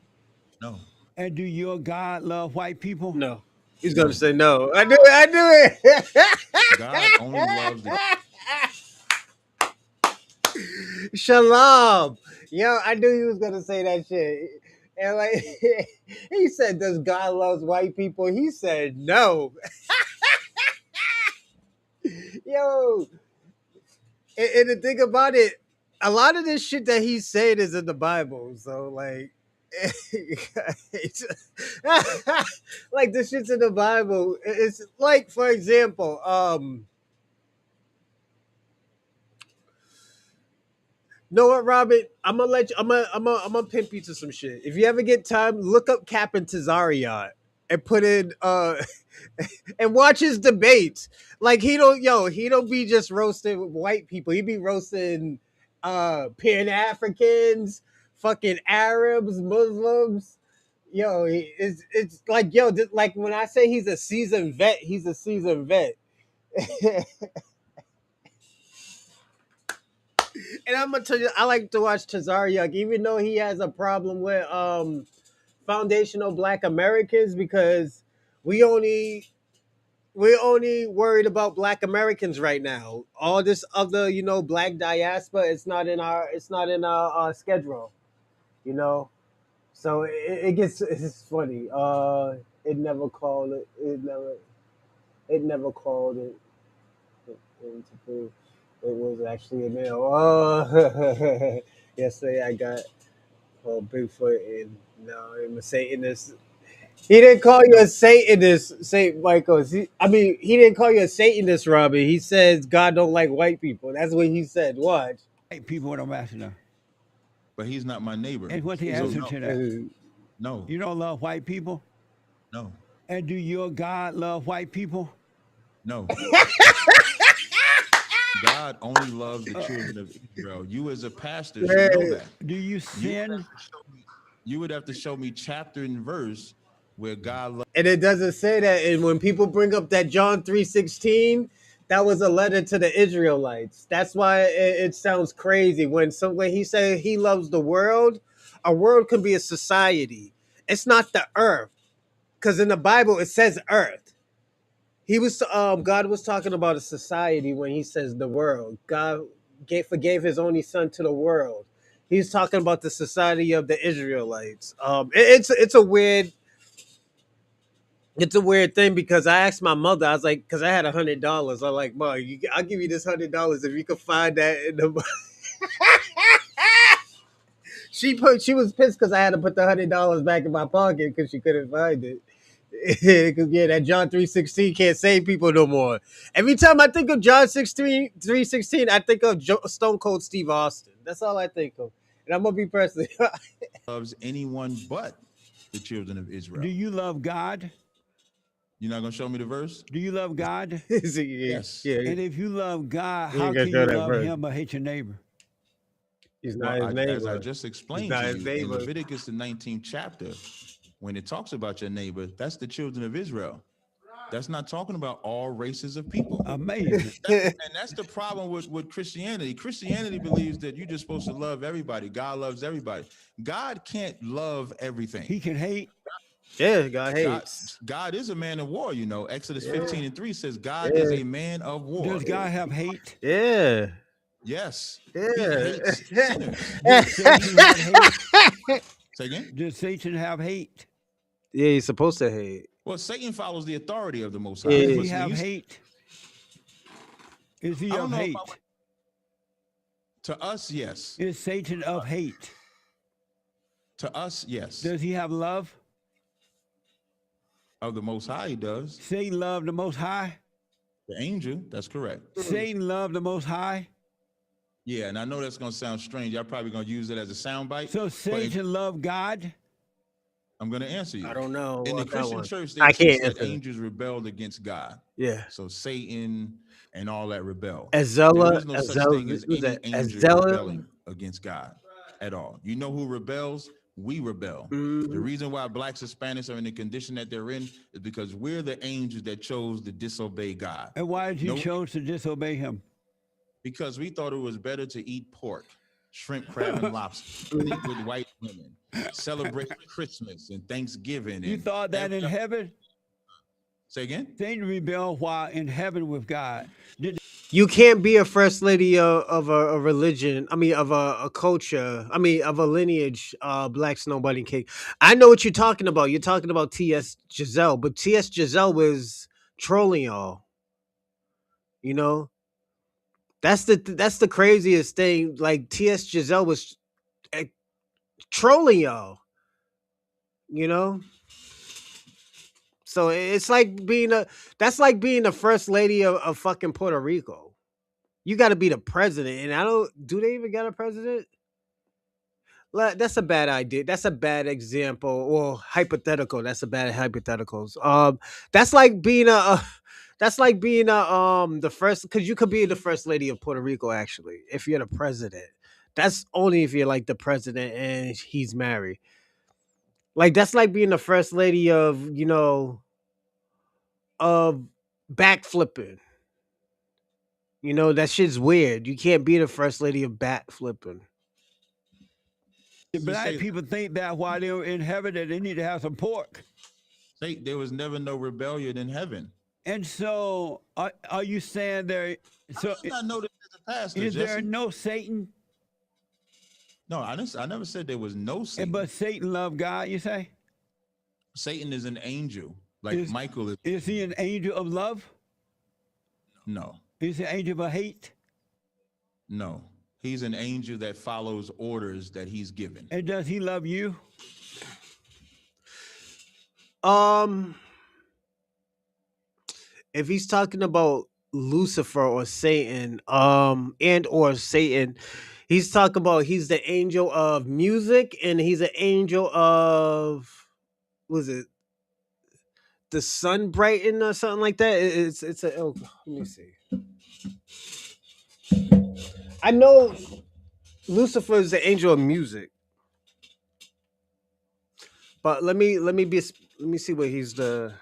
no, And do your God love white people? no. He's gonna no. say no. I knew it. I knew God only loves the it. Shalom. Yo, I knew he was gonna say that shit. And like he said, does God loves white people? He said no. Yo, and the thing about it, a lot of this shit that he said is in the Bible. So like, like this shit's in the Bible. It's like, for example, know what, Robert? I'm gonna let you. I'm gonna pimp you to some shit. If you ever get time, look up Captain Tazaryach and put in and watch his debates. Like he don't be just roasting white people. He be roasting Pan Africans, fucking Arabs, Muslims. Yo, it's like yo, like when I say he's a seasoned vet, he's a seasoned vet. And I'm gonna tell you, I like to watch Tazaryach, even though he has a problem with foundational Black Americans because we only we're only worried about Black Americans right now. All this other, Black diaspora, it's not in our schedule, you know. So it's funny. It never called it. It never called it. It was actually a male. Oh, yesterday I got Bigfoot and now I'm a Satanist. He didn't call you a Satanist, Saint Michael. He didn't call you a Satanist, Robbie. He says God don't like white people. That's what he said. Watch. White people with ambassador. But he's not my neighbor. And what's the So answer no, to that? no, You don't love white people? no, And do your God love white people? no. God only loves the children of Israel. You as a pastor should know that. Do you You would sin? have to show me, you would have to show me chapter and verse where God loves. And it doesn't say that. And when people bring up that John 3:16, that was a letter to the Israelites. That's why it sounds crazy when he said he loves the world. A world can be a society. It's not the earth, because in the Bible it says earth. God was talking about a society when he says the world. God forgave his only son to the world. He's talking about the society of the Israelites. It's a weird thing because I asked my mother. I was like, because I had $100. I'm like, Mom, I'll give you this $100 if you can find that in the. She was pissed because I had to put the $100 back in my pocket because she couldn't find it. Because yeah, that John 3:16 can't save people no more. Every time I think of John 3:16, I think of Stone Cold Steve Austin. That's all I think of. And I'm gonna be personally. Loves anyone but the children of Do Israel. you love God? You're not gonna show me the verse? Do you love God? Yes. And if you love God, You how ain't gonna can show you that love verse. him but hate your neighbor? He's Well, not his neighbor. as I just explained not to his you, in neighbor. Leviticus, the 19th chapter, when it talks about your neighbor, that's the children of Israel. That's not talking about all races of people. Amazing. And that's the problem with Christianity. Christianity believes that you're just supposed to love everybody. God loves everybody. God can't love everything. He can hate. Yeah, God hates. God is a man of war, you know. Exodus 15:3 says God Yeah. is a man of war. Does God have hate? Yeah. Yes. He Yeah. hates sinners. Does Satan have hate? Say again? Does Satan have hate? Yeah, he's supposed to hate. Well, Satan follows the authority of the Most High. Yeah. Does But he when have you- hate? Is he I of don't know if hate? I would- To us, yes. Is Satan of hate? To us, yes. Does he have love? Of the Most High, he does. Satan loved the Most High? The angel, that's correct. Satan loved the Most High? Yeah, and I know that's going to sound strange. Y'all probably going to use it as a soundbite. So Satan loved God? I'm going to answer you. I don't know. In the about that Christian one. church, I they teach can't that answer. angels rebelled against God. Yeah. So Satan and all that rebel. Azella. There is no such thing as who's any that? angel Azella. rebelling against God at all. You know who rebels? We rebel. The reason why blacks and Spanish are in the condition that they're in is because we're the angels that chose to disobey God. And why did you No- chose to disobey him? Because we thought it was better to eat pork, shrimp, crab, and lobster, sleep with white women, celebrate Christmas and Thanksgiving. You and thought that in heaven? Say again? Satan rebelled while in heaven with God. You can't be a first lady of a religion. I mean, of a culture. I mean, of a lineage. Black Snowbody King. I know what you're talking about. You're talking about T.S. Giselle, but T.S. Giselle was trolling y'all. You know, that's the craziest thing. Like T.S. Giselle was trolling y'all. You know. So it's like that's like being the first lady of fucking Puerto Rico. You got to be the president, and do they even got a president? That's a bad idea. That's a bad example, or hypothetical. That's a bad hypotheticals. That's like being that's like being the first, because you could be the first lady of Puerto Rico actually if you're the president. That's only if you're like the president and he's married. Like that's like being the first lady of of backflipping. That shit's weird. You can't be the first lady of backflipping. The You black say people think that while they're in heaven that they need to have some pork. say there was never no rebellion in heaven. And so, are you saying there? How So, do you not know this as a pastor, is there Jesse? no Satan? No, I didn't. I never said there was no And Satan. but Satan loved God. You say Satan is an angel, like is Michael is. is he an angel of love? No, Is he an angel of hate? no. He's an angel that follows orders that he's given. And does he love you? Um, if he's talking about Lucifer or Satan, he's talking about he's the angel of music and he's an angel of was it the sun brighten or something like that. It's a oh, let me see. I know Lucifer is the angel of music, but let me see what he's the.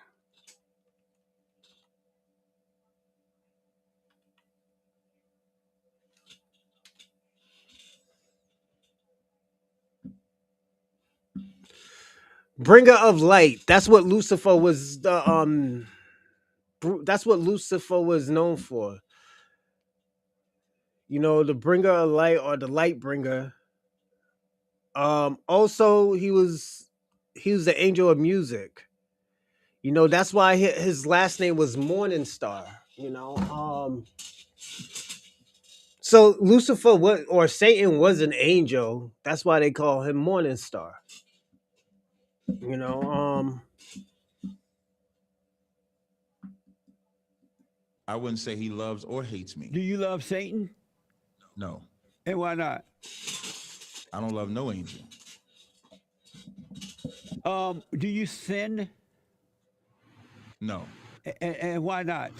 Bringer of light. That's what Lucifer was. That's what Lucifer was known for. The bringer of light or the light bringer. Also, he was the angel of music. That's why his last name was Morning Star. So Lucifer or Satan was an angel. That's why they call him Morning Star. You know, I wouldn't say he loves or hates me. Do you love Satan? No, And why not? I don't love no angel. Do you sin? No, And why not?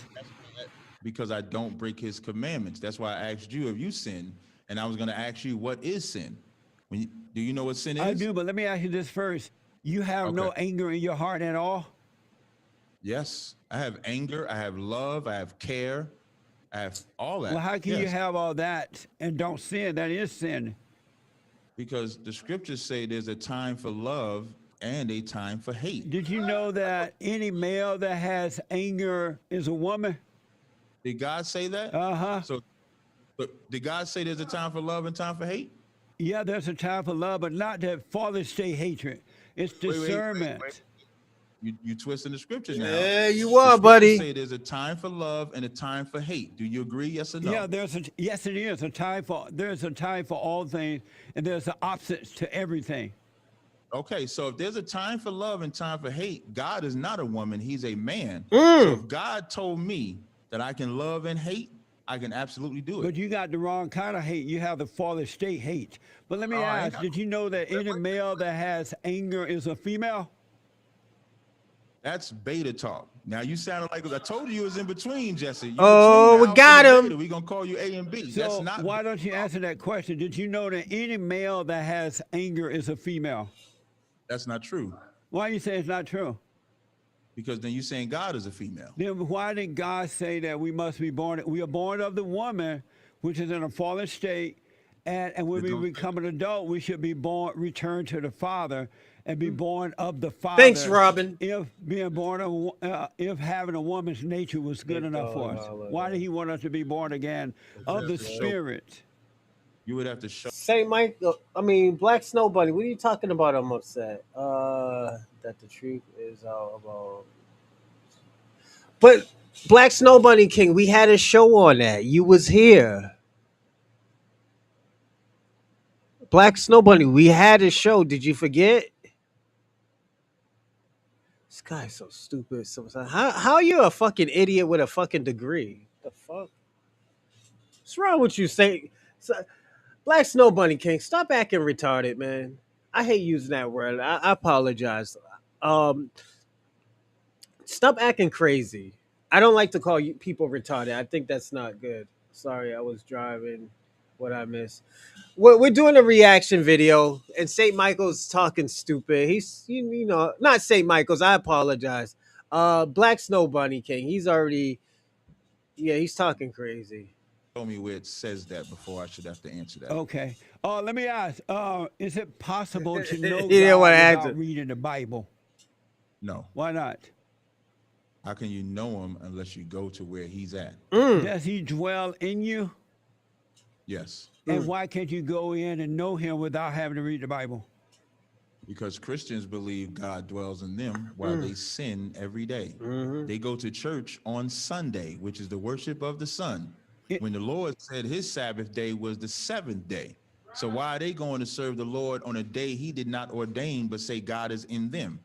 because I don't break his commandments. That's why I asked you if you sin, and I was going to ask you what is sin. Do you know what sin is? I do, but let me ask you this first. You have Okay. no anger in your heart at all? Yes, I have anger, I have love, I have care, I have all that. Well, how can you Yes, have all that and don't sin? That is sin. because the scriptures say there's a time for love and a time for hate. Did you know that any male that has anger is a woman? Did God say that? Uh-huh. So, but did God say there's a time for love and time for hate? Yeah, there's a time for love, but not that father state hatred. It's Wait. discernment. You twisting the scripture now. yeah, you The are, scriptures buddy. say there's a time for love and a time for hate. Do you agree? Yes or no? Yeah, yes, it is a time for there's a time for all things, and there's the opposites to everything. Okay, so if there's a time for love and time for hate, God is not a woman, he's a man. So Mm. if God told me that I can love and hate, I can absolutely do it. But you got the wrong kind of hate. You have the father state hate. But let me Oh, I ain't ask, got did you know that any male that has anger is a female? That's beta talk. Now you sounded like I told you it was in between, Jesse. You Oh, between we alpha got and him. beta. We're gonna call you A and B. That's So not why don't you answer that question? Did you know that any male that has anger is a female? that's not true. Why you say it's not true? Because then you're saying God is a female. Then why did God say that we must be born? We are born of the woman, which is in a fallen state, and when But we don't- become an adult, we should be born, return to the Father, and be born of the Father. Thanks, Robin. If being born of, if having a woman's nature was good enough for us, why did He want us to be born again of the Spirit? You would have to show Saint Mike. Black Snow Bunny. What are you talking about? I'm upset. That the truth is all about. But Black Snow Bunny King, we had a show on that. You was here. Black Snow Bunny, we had a show. Did you forget? This guy's so stupid. How you a fucking idiot with a fucking degree? The fuck? What's wrong with you, Saint? Black Snow Bunny King, stop acting retarded, man. I hate using that word. I apologize. Um, Stop acting crazy. I don't like to call you people retarded. I think that's not good. Sorry, I was driving. What I miss? We're doing a reaction video, and St. Michael's talking stupid. He's you know not St. Michael's. I apologize. Black Snow Bunny King. He's already he's talking crazy. Show me where it says that before I should have to answer that. Okay. Let me ask. Is it possible to He know didn't want God to without answer. reading the Bible? No. Why not? How can you know him unless you go to where he's at? Does He dwell in you? Yes. And why can't you go in and know Him without having to read the Bible? Because Christians believe God dwells in them while they sin every day. They go to church on Sunday, which is the worship of the sun, when the Lord said his Sabbath day was the seventh day. So why are they going to serve the Lord on a day he did not ordain, but say God is in them?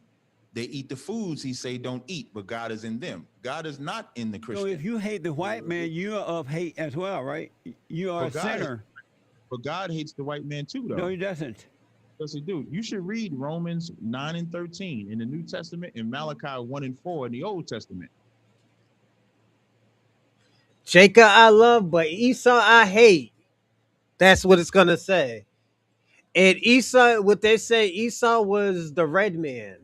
They eat the foods he say don't eat, but God is in them. God is not in the So Christian. if you hate the white man, you are of hate as well, right? You are a sinner. But God hates the white man too, though. No, He doesn't. Yes, he do. You should read Romans 9 and 13 in the New Testament and Malachi 1 and 4 in the Old Testament. Jacob I love, but Esau I hate. That's what it's gonna say. And Esau, what they say, Esau was the red man.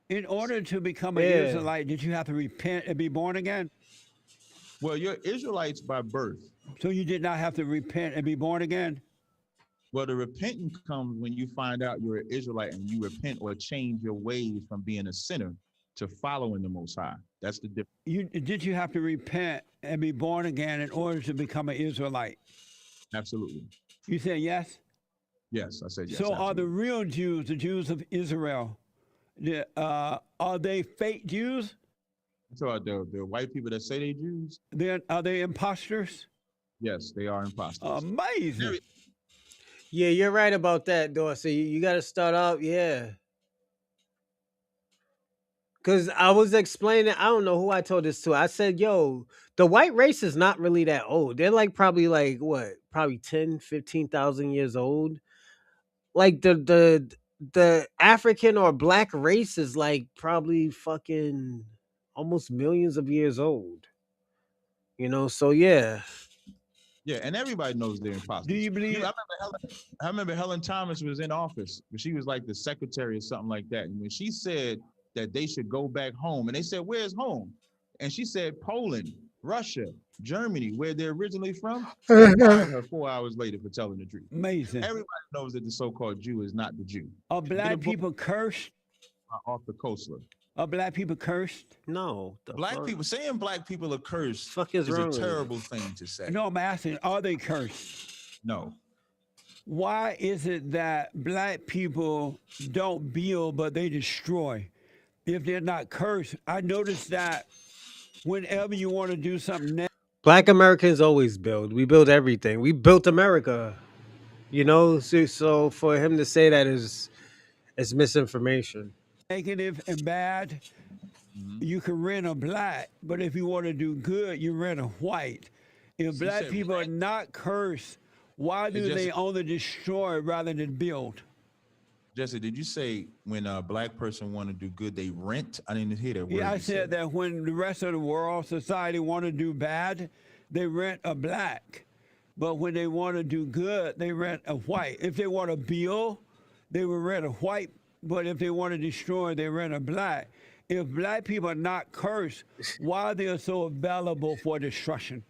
In order to become an Yeah. Israelite, did you have to repent and be born again? Well, you're Israelites by birth. So you did not have to repent and be born again? Well, the repentance comes when you find out you're an Israelite and you repent or change your ways from being a sinner to following the Most High. That's the difference. Did you have to repent and be born again in order to become an Israelite? Absolutely. You said yes? Yes, I said yes. So are the absolutely. real Jews, the Jews of Israel, are they fake Jews? So the white people that say they Jews, Are they imposters? yes, they are imposters. Amazing. Yeah, you're right about that, Dorsey. You got to start out, yeah. Because I was explaining, I don't know who I told this to. I said, yo, the white race is not really that old. They're like probably like what? Probably 10, 15,000 years old. Like the African or black race is like probably fucking almost millions of years old. You know, so yeah. Yeah, and everybody knows they're imposters. Do you believe? I remember Helen Thomas was in office, but she was like the secretary or something like that. And when she said that they should go back home, and they said, "Where's home?" And she said, "Poland, Russia, Germany, where they're originally from." They fired her 4 hours later for telling the truth. Amazing. Everybody knows that the so-called Jew is not the Jew. Are black people cursed? Off the coastler. Are black people cursed? No. Black people saying black people are cursed Fuck is is wrong a with you? terrible thing to say. No, I'm asking, are they cursed? No. Why is it that black people don't build but they destroy? If they're not cursed, I noticed that whenever you want to do something Black Americans always build. We build everything. We built America. You know, so for him to say that is misinformation. negative and bad, you can rent a black, but if you want to do good, you rent a white. If black said people are not cursed, why do they only destroy rather than build? Jesse, did you say when a black person want to do good, they rent? I didn't hear that word. Yeah, I you said that when the rest of the world, society want to do bad, they rent a black. But when they want to do good, they rent a white. If they want to build, they will rent a white. But if they want to destroy, they rent a black. If black people are not cursed, why are they so available for destruction?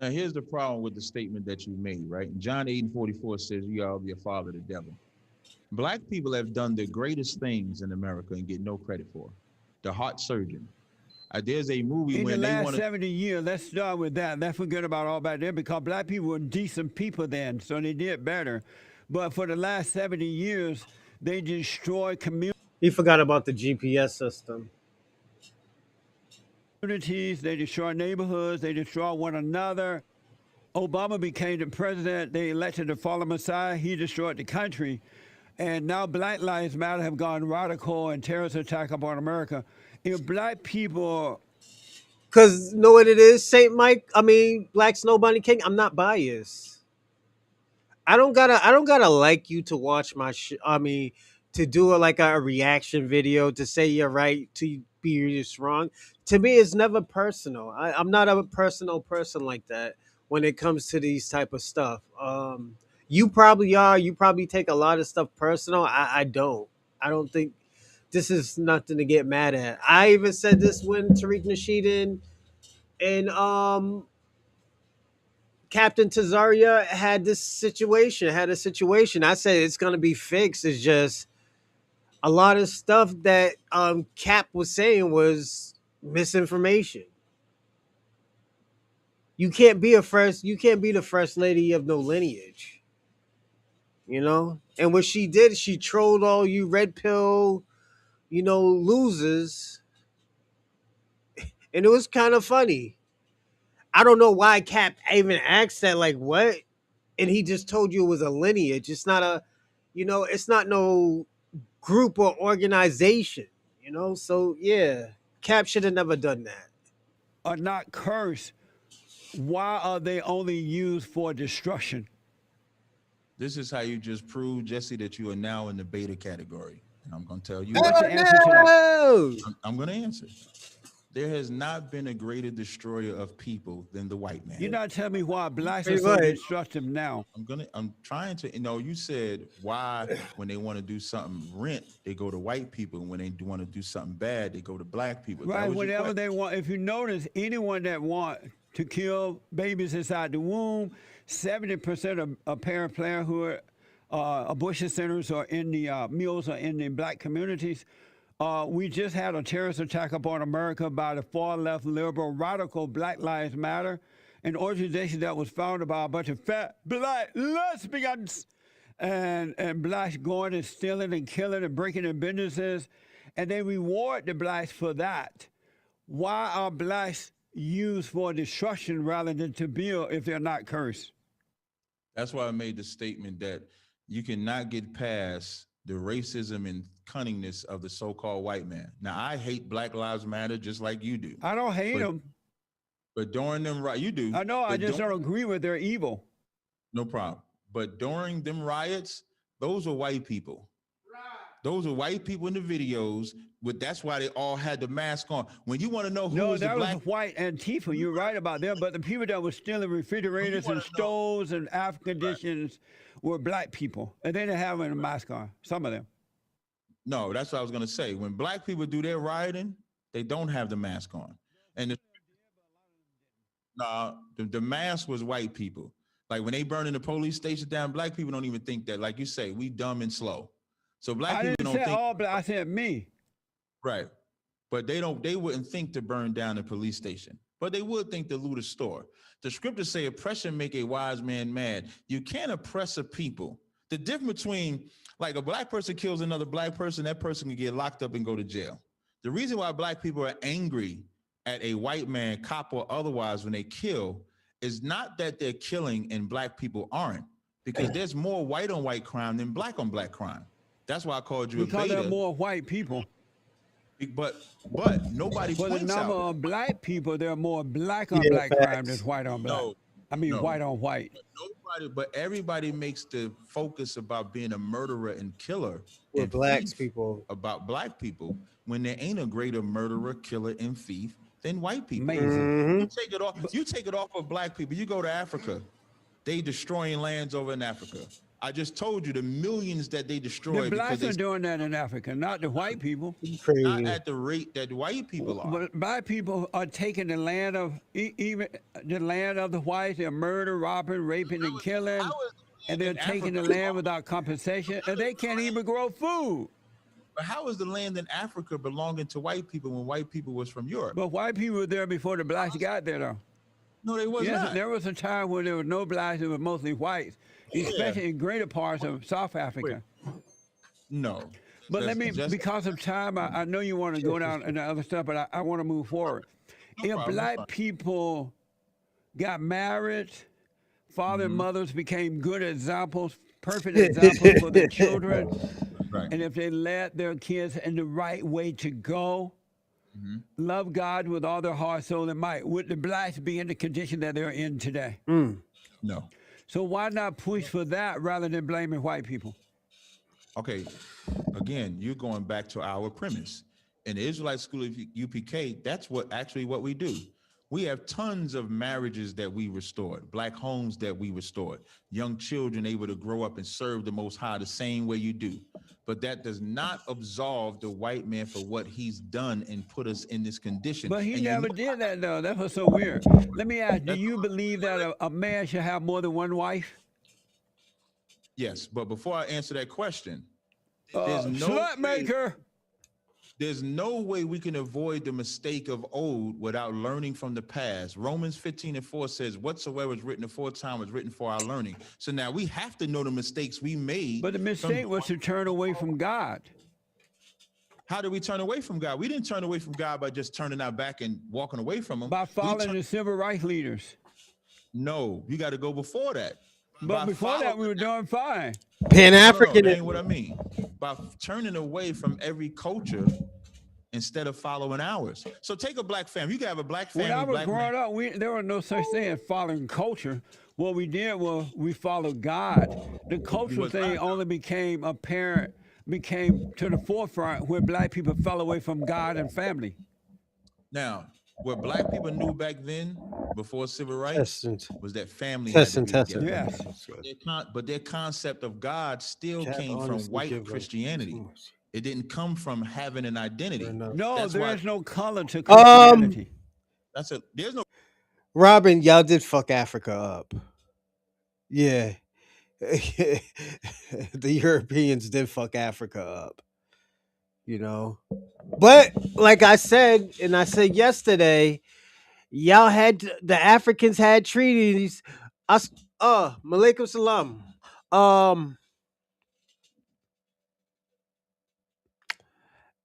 Now, here's the problem with the statement that you made, right? John 8 and 44 says, "You are of your father, the devil." Black people have done the greatest things in America and get no credit for. The heart surgeon. There's a movie In where the they last want to. 70 years, let's start with that. Let's forget about all back there because black people were decent people then, so they did better. But for the last 70 years, they destroyed He forgot about the GPS system. communities, they destroyed neighborhoods, they destroyed one another. Obama became the president, they elected the fallen Messiah, he destroyed the country. And now Black Lives Matter have gone radical and terrorist attack upon America. If black people, Cause know what it is, Black Snow Bunny King. I'm not biased. I don't gotta like you to watch my to do like a reaction video to say you're right to be just wrong. To me, it's never personal. I'm not a personal person like that. when it comes to these type of stuff. You probably are. You probably take a lot of stuff personal. I don't. I don't think this is nothing to get mad at. I even said this when Tariq Nasheed and Captain Tazaryach had a situation. I said it's gonna be fixed. It's just a lot of stuff that Cap was saying was misinformation. You can't be the first lady of no lineage, you know? And what she did, she trolled all you red pill, losers, and it was kind of funny. I don't know why Cap even asked that, like what? And he just told you it was a lineage. It's not it's not no group or organization, So yeah, Cap should have never done that. Are not cursed, why are they only used for destruction? This is how you just prove, Jesse, that you are now in the beta category. And I'm going to tell you What's why. the answer to that? No! I'm going to answer. There has not been a greater destroyer of people than the white man. You're not telling me why blacks are Pretty so much. destructive now. I'm trying to, you said why when they want to do something rent, they go to white people, and when they want to do something bad, they go to black people. That Right, was your whenever question. they want. If you notice, anyone that want to kill babies inside the womb, 70% of parent parenthood abortion centers are in the mills are in the black communities. We just had a terrorist attack upon America by the far left liberal radical Black Lives Matter, an organization that was founded by a bunch of fat black lesbians and blacks going and stealing and killing and breaking their businesses, and they reward the blacks for that. Why are blacks used for destruction rather than to build if they're not cursed? That's why I made the statement that you cannot get past the racism and cunningness of the so-called white man. Now, I hate Black Lives Matter just like you do. I don't hate them. But during them, you do. I know, I But just don't agree with their evil. No problem. But during them riots, those are white people. Those are white people in the videos. That's why they all had the mask on. When you want to know who No, was the that black, was white Antifa. You're right about them. But the people that were stealing refrigerators and stoves and African dishes were black people. And they didn't have a mask on, some of them. no, that's what I was going to say. When black people do their rioting, they don't have the mask on. And the mask was white people. Like when they burning the police station down, black people don't even think that. Like you say, we dumb and slow. So black I people didn't don't say think all black. I said me. right. But they wouldn't think to burn down the police station. But they would think to loot a store. The scriptures say oppression make a wise man mad. You can't oppress a people. The difference between like a black person kills another black person, that person can get locked up and go to jail. The reason why black people are angry at a white man, cop or otherwise, when they kill is not that they're killing and black people aren't, because there's more white on white crime than black on black crime. That's why I called you Because a there beta. are more white people. But nobody For the points number out. of black people, there are more black on Yeah, black crime facts. than white on black. No, I mean, no. white on white. But everybody makes the focus about being a murderer and killer With and black thief people. about black people when there ain't a greater murderer, killer, and thief than white people. Amazing. You take it off. You take it off of black people. You go to Africa, they destroying lands over in Africa. I just told you the millions that they destroy The because blacks they are doing that in Africa, not the white people. not Crazy. at the rate that white people are. But black people are taking the land of even the land of the whites. They're murdering, robbing, raping, and killing, How is the and land they're in taking the Africa- land without compensation, and they can't even grow food. But how is the land in Africa belonging to white people when white people was from Europe? But white people were there before the blacks got there, though. No, they was Yes, not. there was a time when there was no blacks; it was mostly whites, especially in greater parts of South Africa. No. But let me, Just- because of time, I know you want to go down and the other stuff, but I want to move forward. If problem, black fine. people got married, father and mothers became good examples, perfect examples for their children, Right. and if they led their kids in the right way to go, love God with all their heart, soul, and might, would the blacks be in the condition that they're in today? No. So why not push for that rather than blaming white people? Okay. Again, you're going back to our premise. In the Israelite school of UPK, that's what we do. We have tons of marriages that we restored, black homes that we restored, young children able to grow up and serve the Most High the same way you do. But that does not absolve the white man for what he's done and put us in this condition. But he And never did that, though. That's what's so weird. Let me ask, do you believe that a man should have more than one wife? yes, but before I answer that question, there's no Slut maker. there's no way we can avoid the mistake of old without learning from the past. Romans 15:4 says, whatsoever is written aforetime was written for our learning. So now we have to know the mistakes we made. But the mistake was to turn away from God. How did we turn away from God? We didn't turn away from God by just turning our back and walking away from him. By following the civil rights leaders. No, you got to go before that. But before that, we were doing fine. Pan-African. No, that ain't what I mean. By turning away from every culture instead of following ours. So take a black family. You can have a black family. When I was black growing man. up, there was no such thing as following culture. What we did was we followed God. The cultural thing only became apparent, became to the forefront where black people fell away from God and family. Now, what black people knew back then, before civil rights, was that family had Testing, to be testing. together. Yes. But their concept of God still came from white Christianity. It didn't come from having an identity. No, That's there why- is no color to Christianity. There's no Robin, y'all did fuck Africa up. Yeah. The Europeans did fuck Africa up. You know? But like I said, and I said yesterday, y'all had the Africans had treaties. Us Malaikum Salam.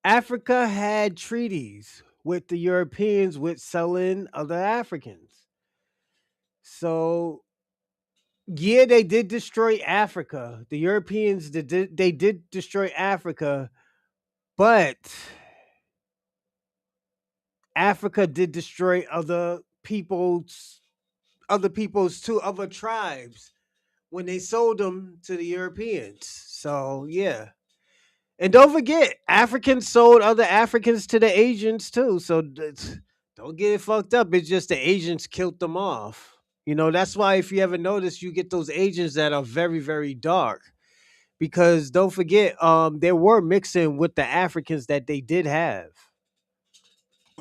Africa had treaties with the Europeans with selling other Africans. So yeah, they did destroy Africa. The Europeans they did destroy Africa, but Africa did destroy other people's too, other tribes when they sold them to the Europeans. So yeah. And don't forget, Africans sold other Africans to the Asians too. So don't get it fucked up. It's just the Asians killed them off. You know, that's why if you ever notice, you get those Asians that are very, very dark. Because don't forget, they were mixing with the Africans that they did have.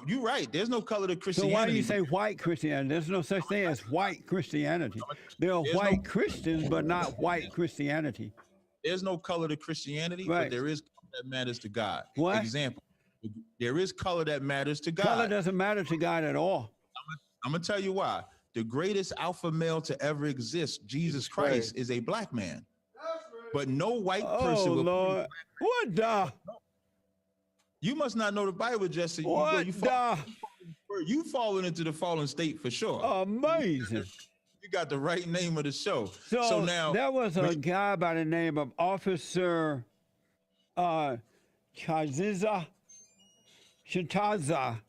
You're right. There's no color to So Christianity. why do you say white Christianity? There's no such thing as white Christianity. There are white Christians, but not white Christianity. There's no color to Christianity, Right. but there is color that matters to God. What? Example, there is color that matters to God. Color doesn't matter to God at all. I'm going to tell you why. The greatest alpha male to ever exist, Jesus Christ, is a black man. But no white person Oh, will. Lord. What the? You must not know the Bible, Jesse. What You falling into the fallen state for sure. Amazing. You got the right name of the show. So now there was a guy by the name of Officer Chaziza Shataza.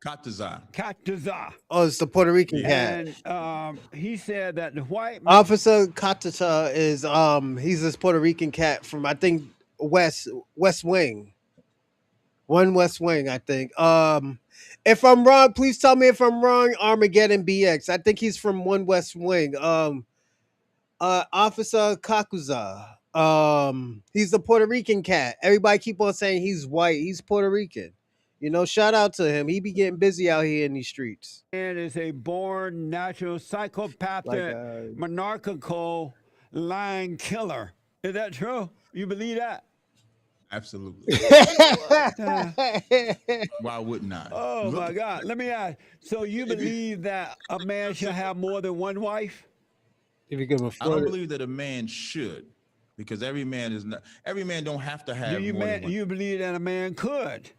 Kataza. Oh, it's the Puerto Rican cat. And he said that the white Officer Katata is he's this Puerto Rican cat from I think West Wing. One West Wing, I think. If I'm wrong, please tell me if I'm wrong. Armageddon BX. I think he's from One West Wing. Officer Kakuza. He's the Puerto Rican cat. Everybody keep on saying he's white. He's Puerto Rican. You know, shout out to him. He be getting busy out here in these streets. man is a born natural psychopathic, monarchical lying killer. Is that true? You believe that? Absolutely. Why wouldn't I? Oh my God. Let me ask. So you believe that a man should have more than one wife? If you can I afford don't it. believe that a man should, because every man don't have to have Do you more than one. you believe that a man could?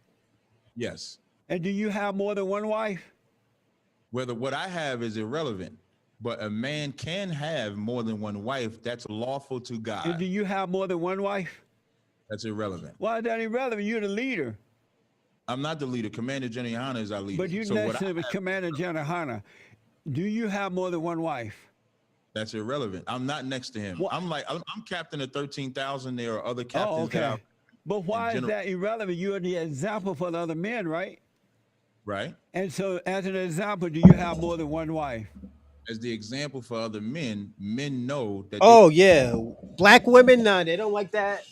Yes. And do you have more than one wife? Whether what I have is irrelevant, but a man can have more than one wife. That's lawful to And God. do you have more than one wife? That's irrelevant. Why is that irrelevant? You're the leader. I'm not the leader. Commander Jenny is our leader. But you So what next to Commander General Hanna. Do you have more than one wife? That's irrelevant. I'm not next to him. What? I'm captain of 13,000. There are other Oh, captains that okay. are But why is general. that irrelevant? You're the example for the other men, right? right? And so, as an example, do you have more than one wife? As the example for other men, men know that they Oh yeah, black women, nah, they don't like that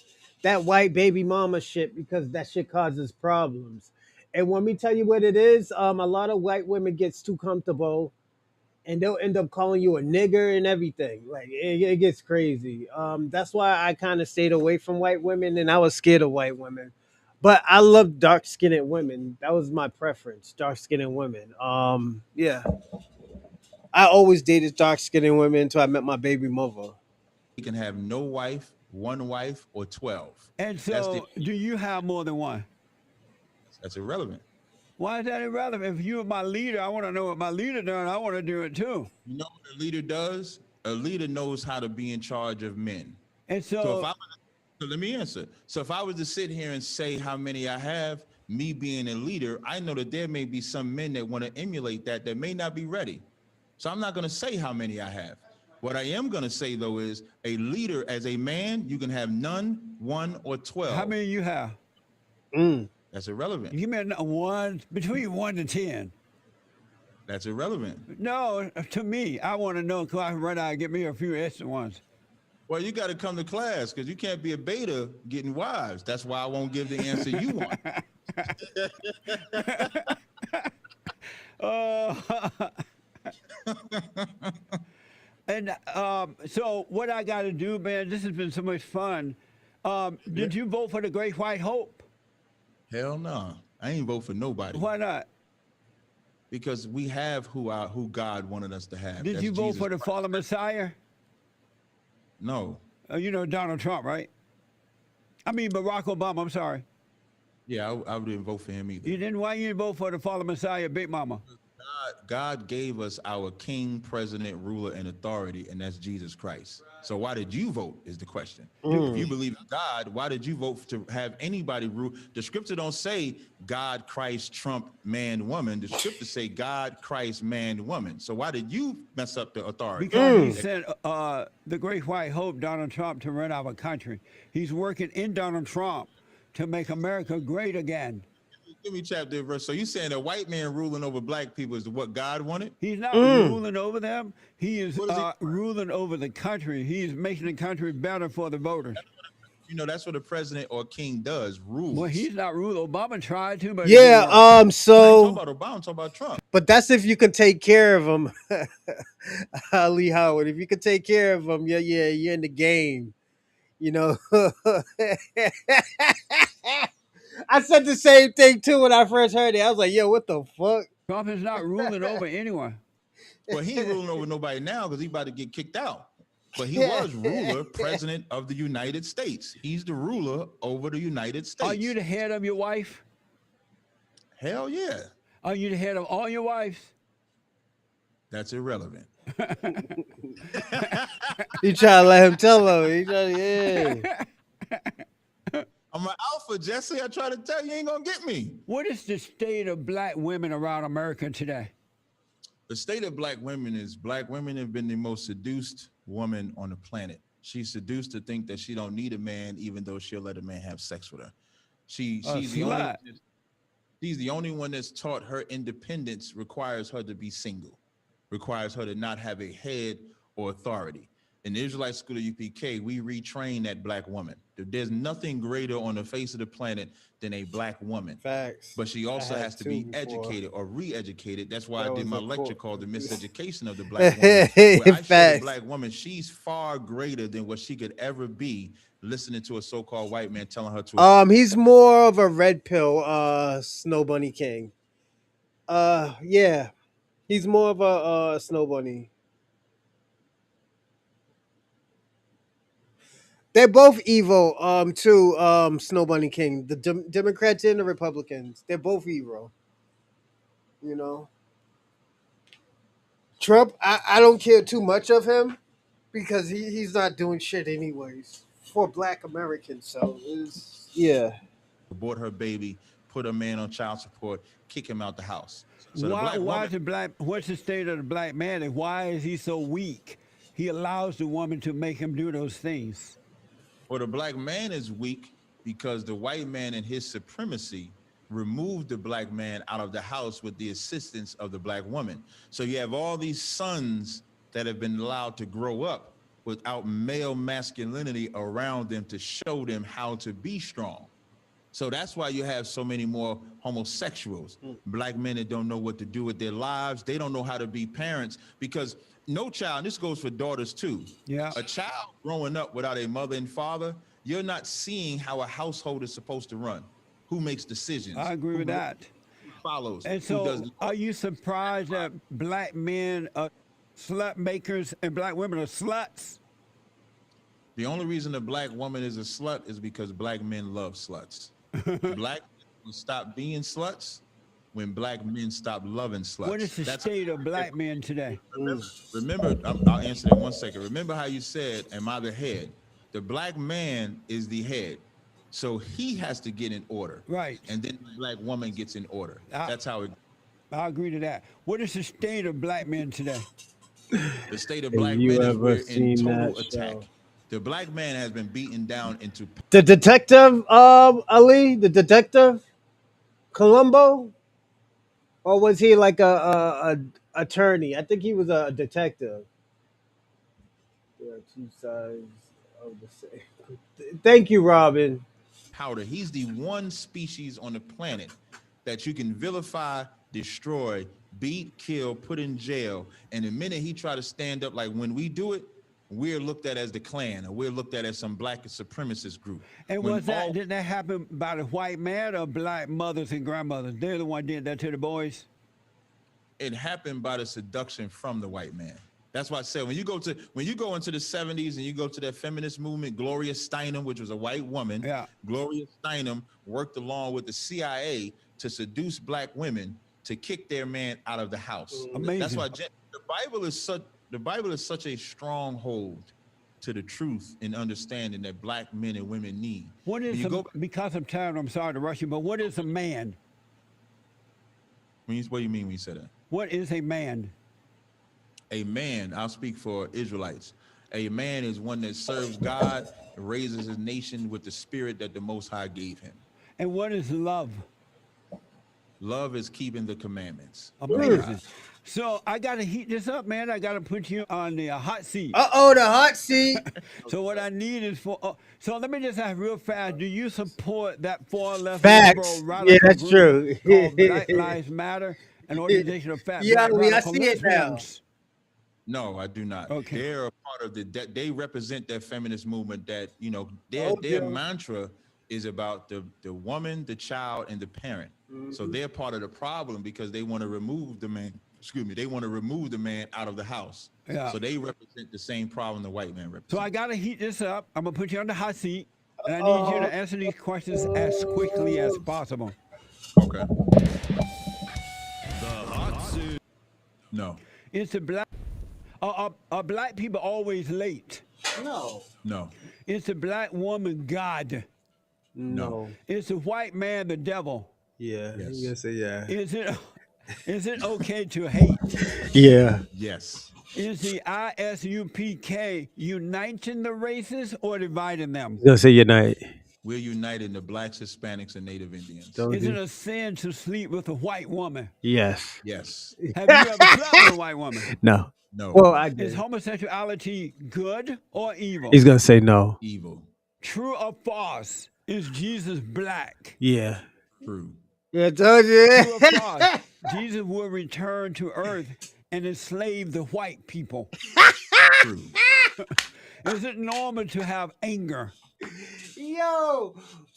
white baby mama shit because that shit causes problems. And when me tell you what it is, a lot of white women gets too comfortable and they'll end up calling you a nigger and everything. Like it gets crazy. That's why I kind of stayed away from white women, and I was scared of white women. But I love dark skinned women. That was my preference, dark skinned women. Yeah, I always dated dark skinned women until I met my baby mother. can have no wife, one wife, or 12. And That's the so, do you have more than one? that's irrelevant. Why is that irrelevant? If you're my leader, I want to know what my leader done. I want to do it too. You know what a leader does? A leader knows how to be in charge of men. And So if so, I so let me answer. So if I was to sit here and say how many I have, me being a leader, I know that there may be some men that want to emulate that may not be ready. So I'm not going to say how many I have. What I am going to say though is a leader as a man, you can have none, one, or 12. how many you have? Mm. That's irrelevant. Give me a one between 1 to 10. That's irrelevant. No, to me, I want to know because I can run out and get me a few extra ones. Well, you got to come to class because you can't be a beta getting wives. That's why I won't give the answer you want. And so, what I got to do, man, this has been so much fun. Did you vote for the Great White Hope? Hell no. I ain't vote for nobody Why not? because we have who God wanted us to have. Did That's you vote Jesus for the Christ. fallen Messiah? No. You know, Donald Trump, right? I mean, Barack Obama, I'm sorry. Yeah, I didn't vote for him either. You didn't? Why you didn't vote for the fallen Messiah, Big Mama? God gave us our king, president, ruler, and authority, and that's Jesus Christ. So why did you vote is the question. If you believe in God, why did you vote to have anybody rule? The scripture don't say God, Christ, Trump, man, woman. The scripture say God, Christ, man, woman. So why did you mess up the authority? Because he sent the Great White Hope, Donald Trump, to run our country. He's working in Donald Trump to make America great again. Give me chapter and verse. So you saying a white man ruling over black people is what God wanted? He's not ruling over them. He is What is he ruling over the country. He's making the country better for the voters. You know, that's what a president or king does, rules. Well, he's not ruling. Obama tried to, but it Yeah. didn't work. I ain't So, talking about Obama, I'm talking about Trump. but that's if you can take care of them, Lee Howard. If you can take care of them, yeah, you're in the game. You know. I said the same thing too when I first heard it. I was like, "Yo, what the fuck?" Trump is not ruling over anyone. Well, he ain't ruling over nobody now because he about to get kicked out. But he was ruler, president of the United States. He's the ruler over the United States. Are you the head of your wife? Hell yeah. Are you the head of all your wives? That's irrelevant. He trying to let him tell him. He trying, yeah. I'm an alpha, Jesse. I try to tell you, ain't gonna get me. What is the state of black women around America today? The state of black women is black women have been the most seduced woman on the planet. She's seduced to think that she don't need a man, even though she'll let a man have sex with her. She's the only one that's taught her independence requires her to be single, requires her to not have a head or authority. In the Israelite school of UPK, we retrain that black woman. There's nothing greater on the face of the planet than a black woman. Facts. But she also had has to two be before. educated or re-educated. That's why That I did was my a lecture court. called The Miseducation of the Black Woman, where I show the Facts. black woman she's far greater than what she could ever be listening to a so-called white man telling her to. He's more of a red pill, Snow Bunny King. Yeah, he's more of a Snow Bunny. They're both evil, too. Snow Bunny King, the Democrats and the Republicans, they're both evil. You know, Trump, I don't care too much of him because he's not doing shit anyways for Black Americans. So yeah. abort her baby, put a man on child support, kick him out the house. So the Why? black Why woman, is the black? What's the state of the black man, and why is he so weak? He allows the woman to make him do those things. or the black man is weak because the white man and his supremacy removed the black man out of the house with the assistance of the black woman. So you have all these sons that have been allowed to grow up without male masculinity around them to show them how to be strong. So that's why you have so many more homosexuals, black men that don't know what to do with their lives. They don't know how to be parents because no child, and this goes for daughters too. Yeah. A child growing up without a mother and father, you're not seeing how a household is supposed to run. Who makes decisions? I agree with that. Who follows? And Who does? so, are you surprised that black men are slut makers and black women are sluts? The only reason a black woman is a slut is because black men love sluts. Black men stop being sluts when black men stop loving sluts. What is the state of black men today? Remember, I'll answer that in 1 second. Remember how you said, am I the head? The black man is the head. So he has to get in order. Right. And then the black woman gets in order. That's how it. I agree to that. What is the state of black men today? The state of black you men is ever we're in seen total that attack. show? The black man has been beaten down into. The detective, Ali, the detective, Columbo, or was he like a attorney? I think he was a detective. There are two sides of the same. Thank you, Robin. Powder. He's the one species on the planet that you can vilify, destroy, beat, kill, put in jail. And the minute he try to stand up, like when we do it, we're looked at as the Klan, or we're looked at as some black supremacist group. And did that happen by the white man or black mothers and grandmothers? They're the one did that to the boys. It happened by the seduction from the white man. That's why I said when you go into the 70s and you go to that feminist movement, Gloria Steinem, which was a white woman, Gloria Steinem worked along with the CIA to seduce black women to kick their man out of the house. Amazing. That's why the Bible is such a stronghold to the truth and understanding that black men and women need. What is because of time? I'm sorry to rush you, but what is a man? What do you mean when you say that? What is a man? A man, I'll speak for Israelites. A man is one that serves God, raises his nation with the spirit that the Most High gave him. And what is love? Love is keeping the commandments. Amazing. So I got to heat this up, man. I got to put you on the hot seat. Uh-oh, the hot seat. So what I need is so let me just ask real fast. Do you support that far-left Facts. liberal Yeah, radical that's group true. called Black Lives Matter, an organization of fat Yeah, black I radical see it now. lesbians? No, I do not. Okay. They're a part of they represent that feminist movement that, their mantra is about the woman, the child, and the parent. So they're part of the problem because they want to remove the man. They want to remove the man out of the house. Yeah. So they represent the same problem the white man represents. So I got to heat this up. I'm going to put you on the hot seat, and I need you to answer these questions as quickly as possible. Okay. The hot seat. No. Is the black are black people always late? No. No. Is the black woman God? No. Is the white man the devil? Yeah. Yes. You gonna say yeah. Is it okay to hate? Yeah. Yes. Is the ISUPK uniting the races or dividing them? You gonna say unite. We're uniting the blacks, Hispanics, and Native Indians. Is it a sin to sleep with a white woman? Yes. Yes. Have you ever slept with a white woman? No. No. Well, I Is did. homosexuality good or evil? He's gonna say no. Evil. True or false? Is Jesus black? Yeah. True. Yeah, I told you. True or false? Jesus will return to earth and enslave the white people. True. Is it normal to have anger?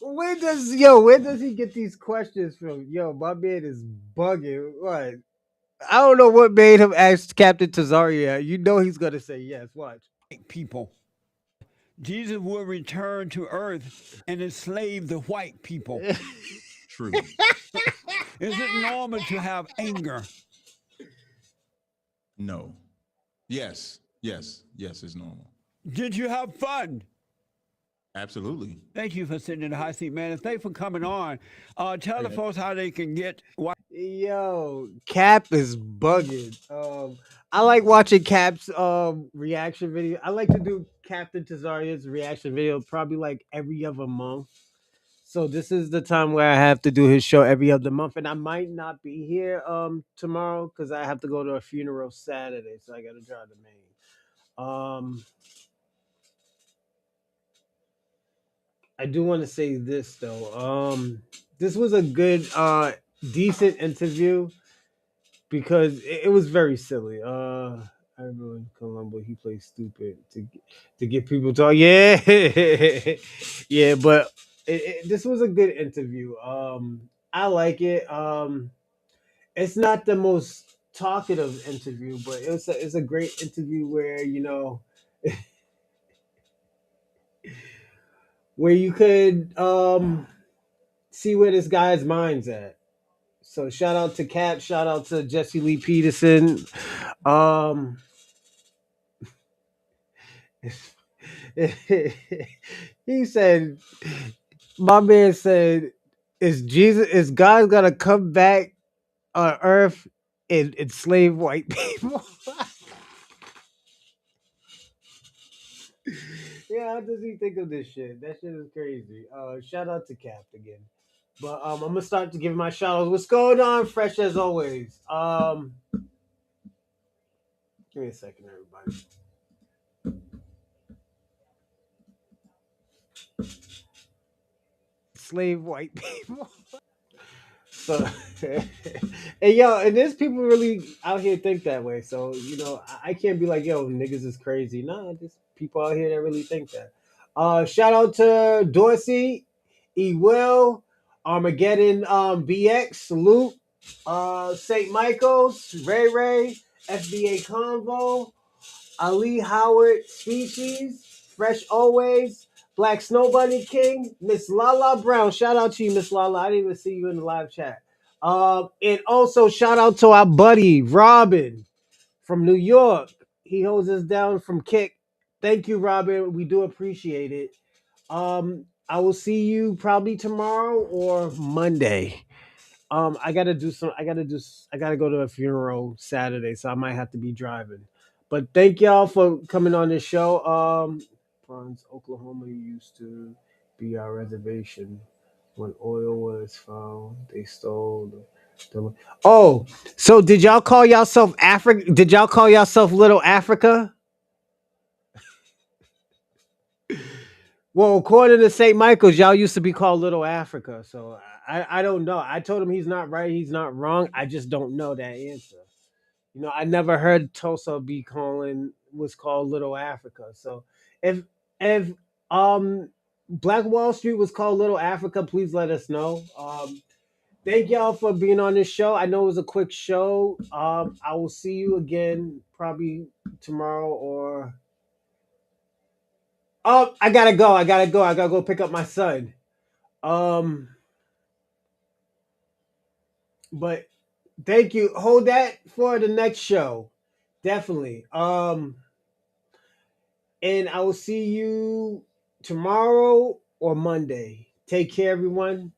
Where does he get these questions from? Yo, my man is bugging. What? I don't know what made him ask Captain Tazaryach. You know he's gonna say yes. Watch. People. Jesus will return to earth and enslave the white people. True. Is it normal to have anger? No. Yes. Yes. Yes, it's normal. Did you have fun? Absolutely. Thank you for sitting in the hot seat, man. And thanks for coming on. Tell the folks how they can get. Yo, Cap is bugging. I like watching Cap's reaction video. I like to do Captain Tazaryach's reaction video probably like every other month. So this is the time where I have to do his show every other month, and I might not be here tomorrow because I have to go to a funeral Saturday, so I got to drive to Maine. I do want to say this though. This was a good, decent interview because it was very silly. I remember in Colombo he plays stupid to get people talk. Yeah, yeah, but this was a good interview. I like it. It's not the most talkative interview, but it's a great interview where where you could see where this guy's mind's at. So shout out to Cap, shout out to Jesse Lee Peterson. Um, he said, my man said, is God gonna come back on Earth and enslave white people? Yeah, how does he think of this shit? That shit is crazy. Shout out to Cap again. But I'm gonna start to give my shout outs. What's going on? Fresh as always. Give me a second, everybody. Slave white people. So, and yo, and there's people really out here think that way. So I can't be like, yo, niggas is crazy. Nah, there's people out here that really think that. Shout out to Dorsey, E Will, Armageddon, BX, Salute, St. Michael's, Ray Ray, FBA Convo, Ali Howard Species, Fresh Always, Black Snow Bunny King, Miss Lala Brown. Shout out to you, Miss Lala. I didn't even see you in the live chat. And also shout out to our buddy Robin from New York. He holds us down from Kick. Thank you, Robin. We do appreciate it. I will see you probably tomorrow or Monday. I gotta do some. I gotta go to a funeral Saturday, so I might have to be driving. But thank y'all for coming on this show. Bronze, Oklahoma used to be our reservation. When oil was found, they stole the. Oh, so did y'all call yourself Africa? Did y'all call yourself Little Africa? Well, according to St. Michael's, y'all used to be called Little Africa. So I don't know. I told him he's not right. He's not wrong. I just don't know that answer. I never heard Tulsa be calling was called Little Africa. So if Black Wall Street was called Little Africa, please let us know. Thank y'all for being on this show. I know it was a quick show. I will see you again probably tomorrow or I gotta go. I gotta go. I gotta go pick up my son. Um but thank you. Hold that for the next show. Definitely. And I will see you tomorrow or Monday. Take care, everyone.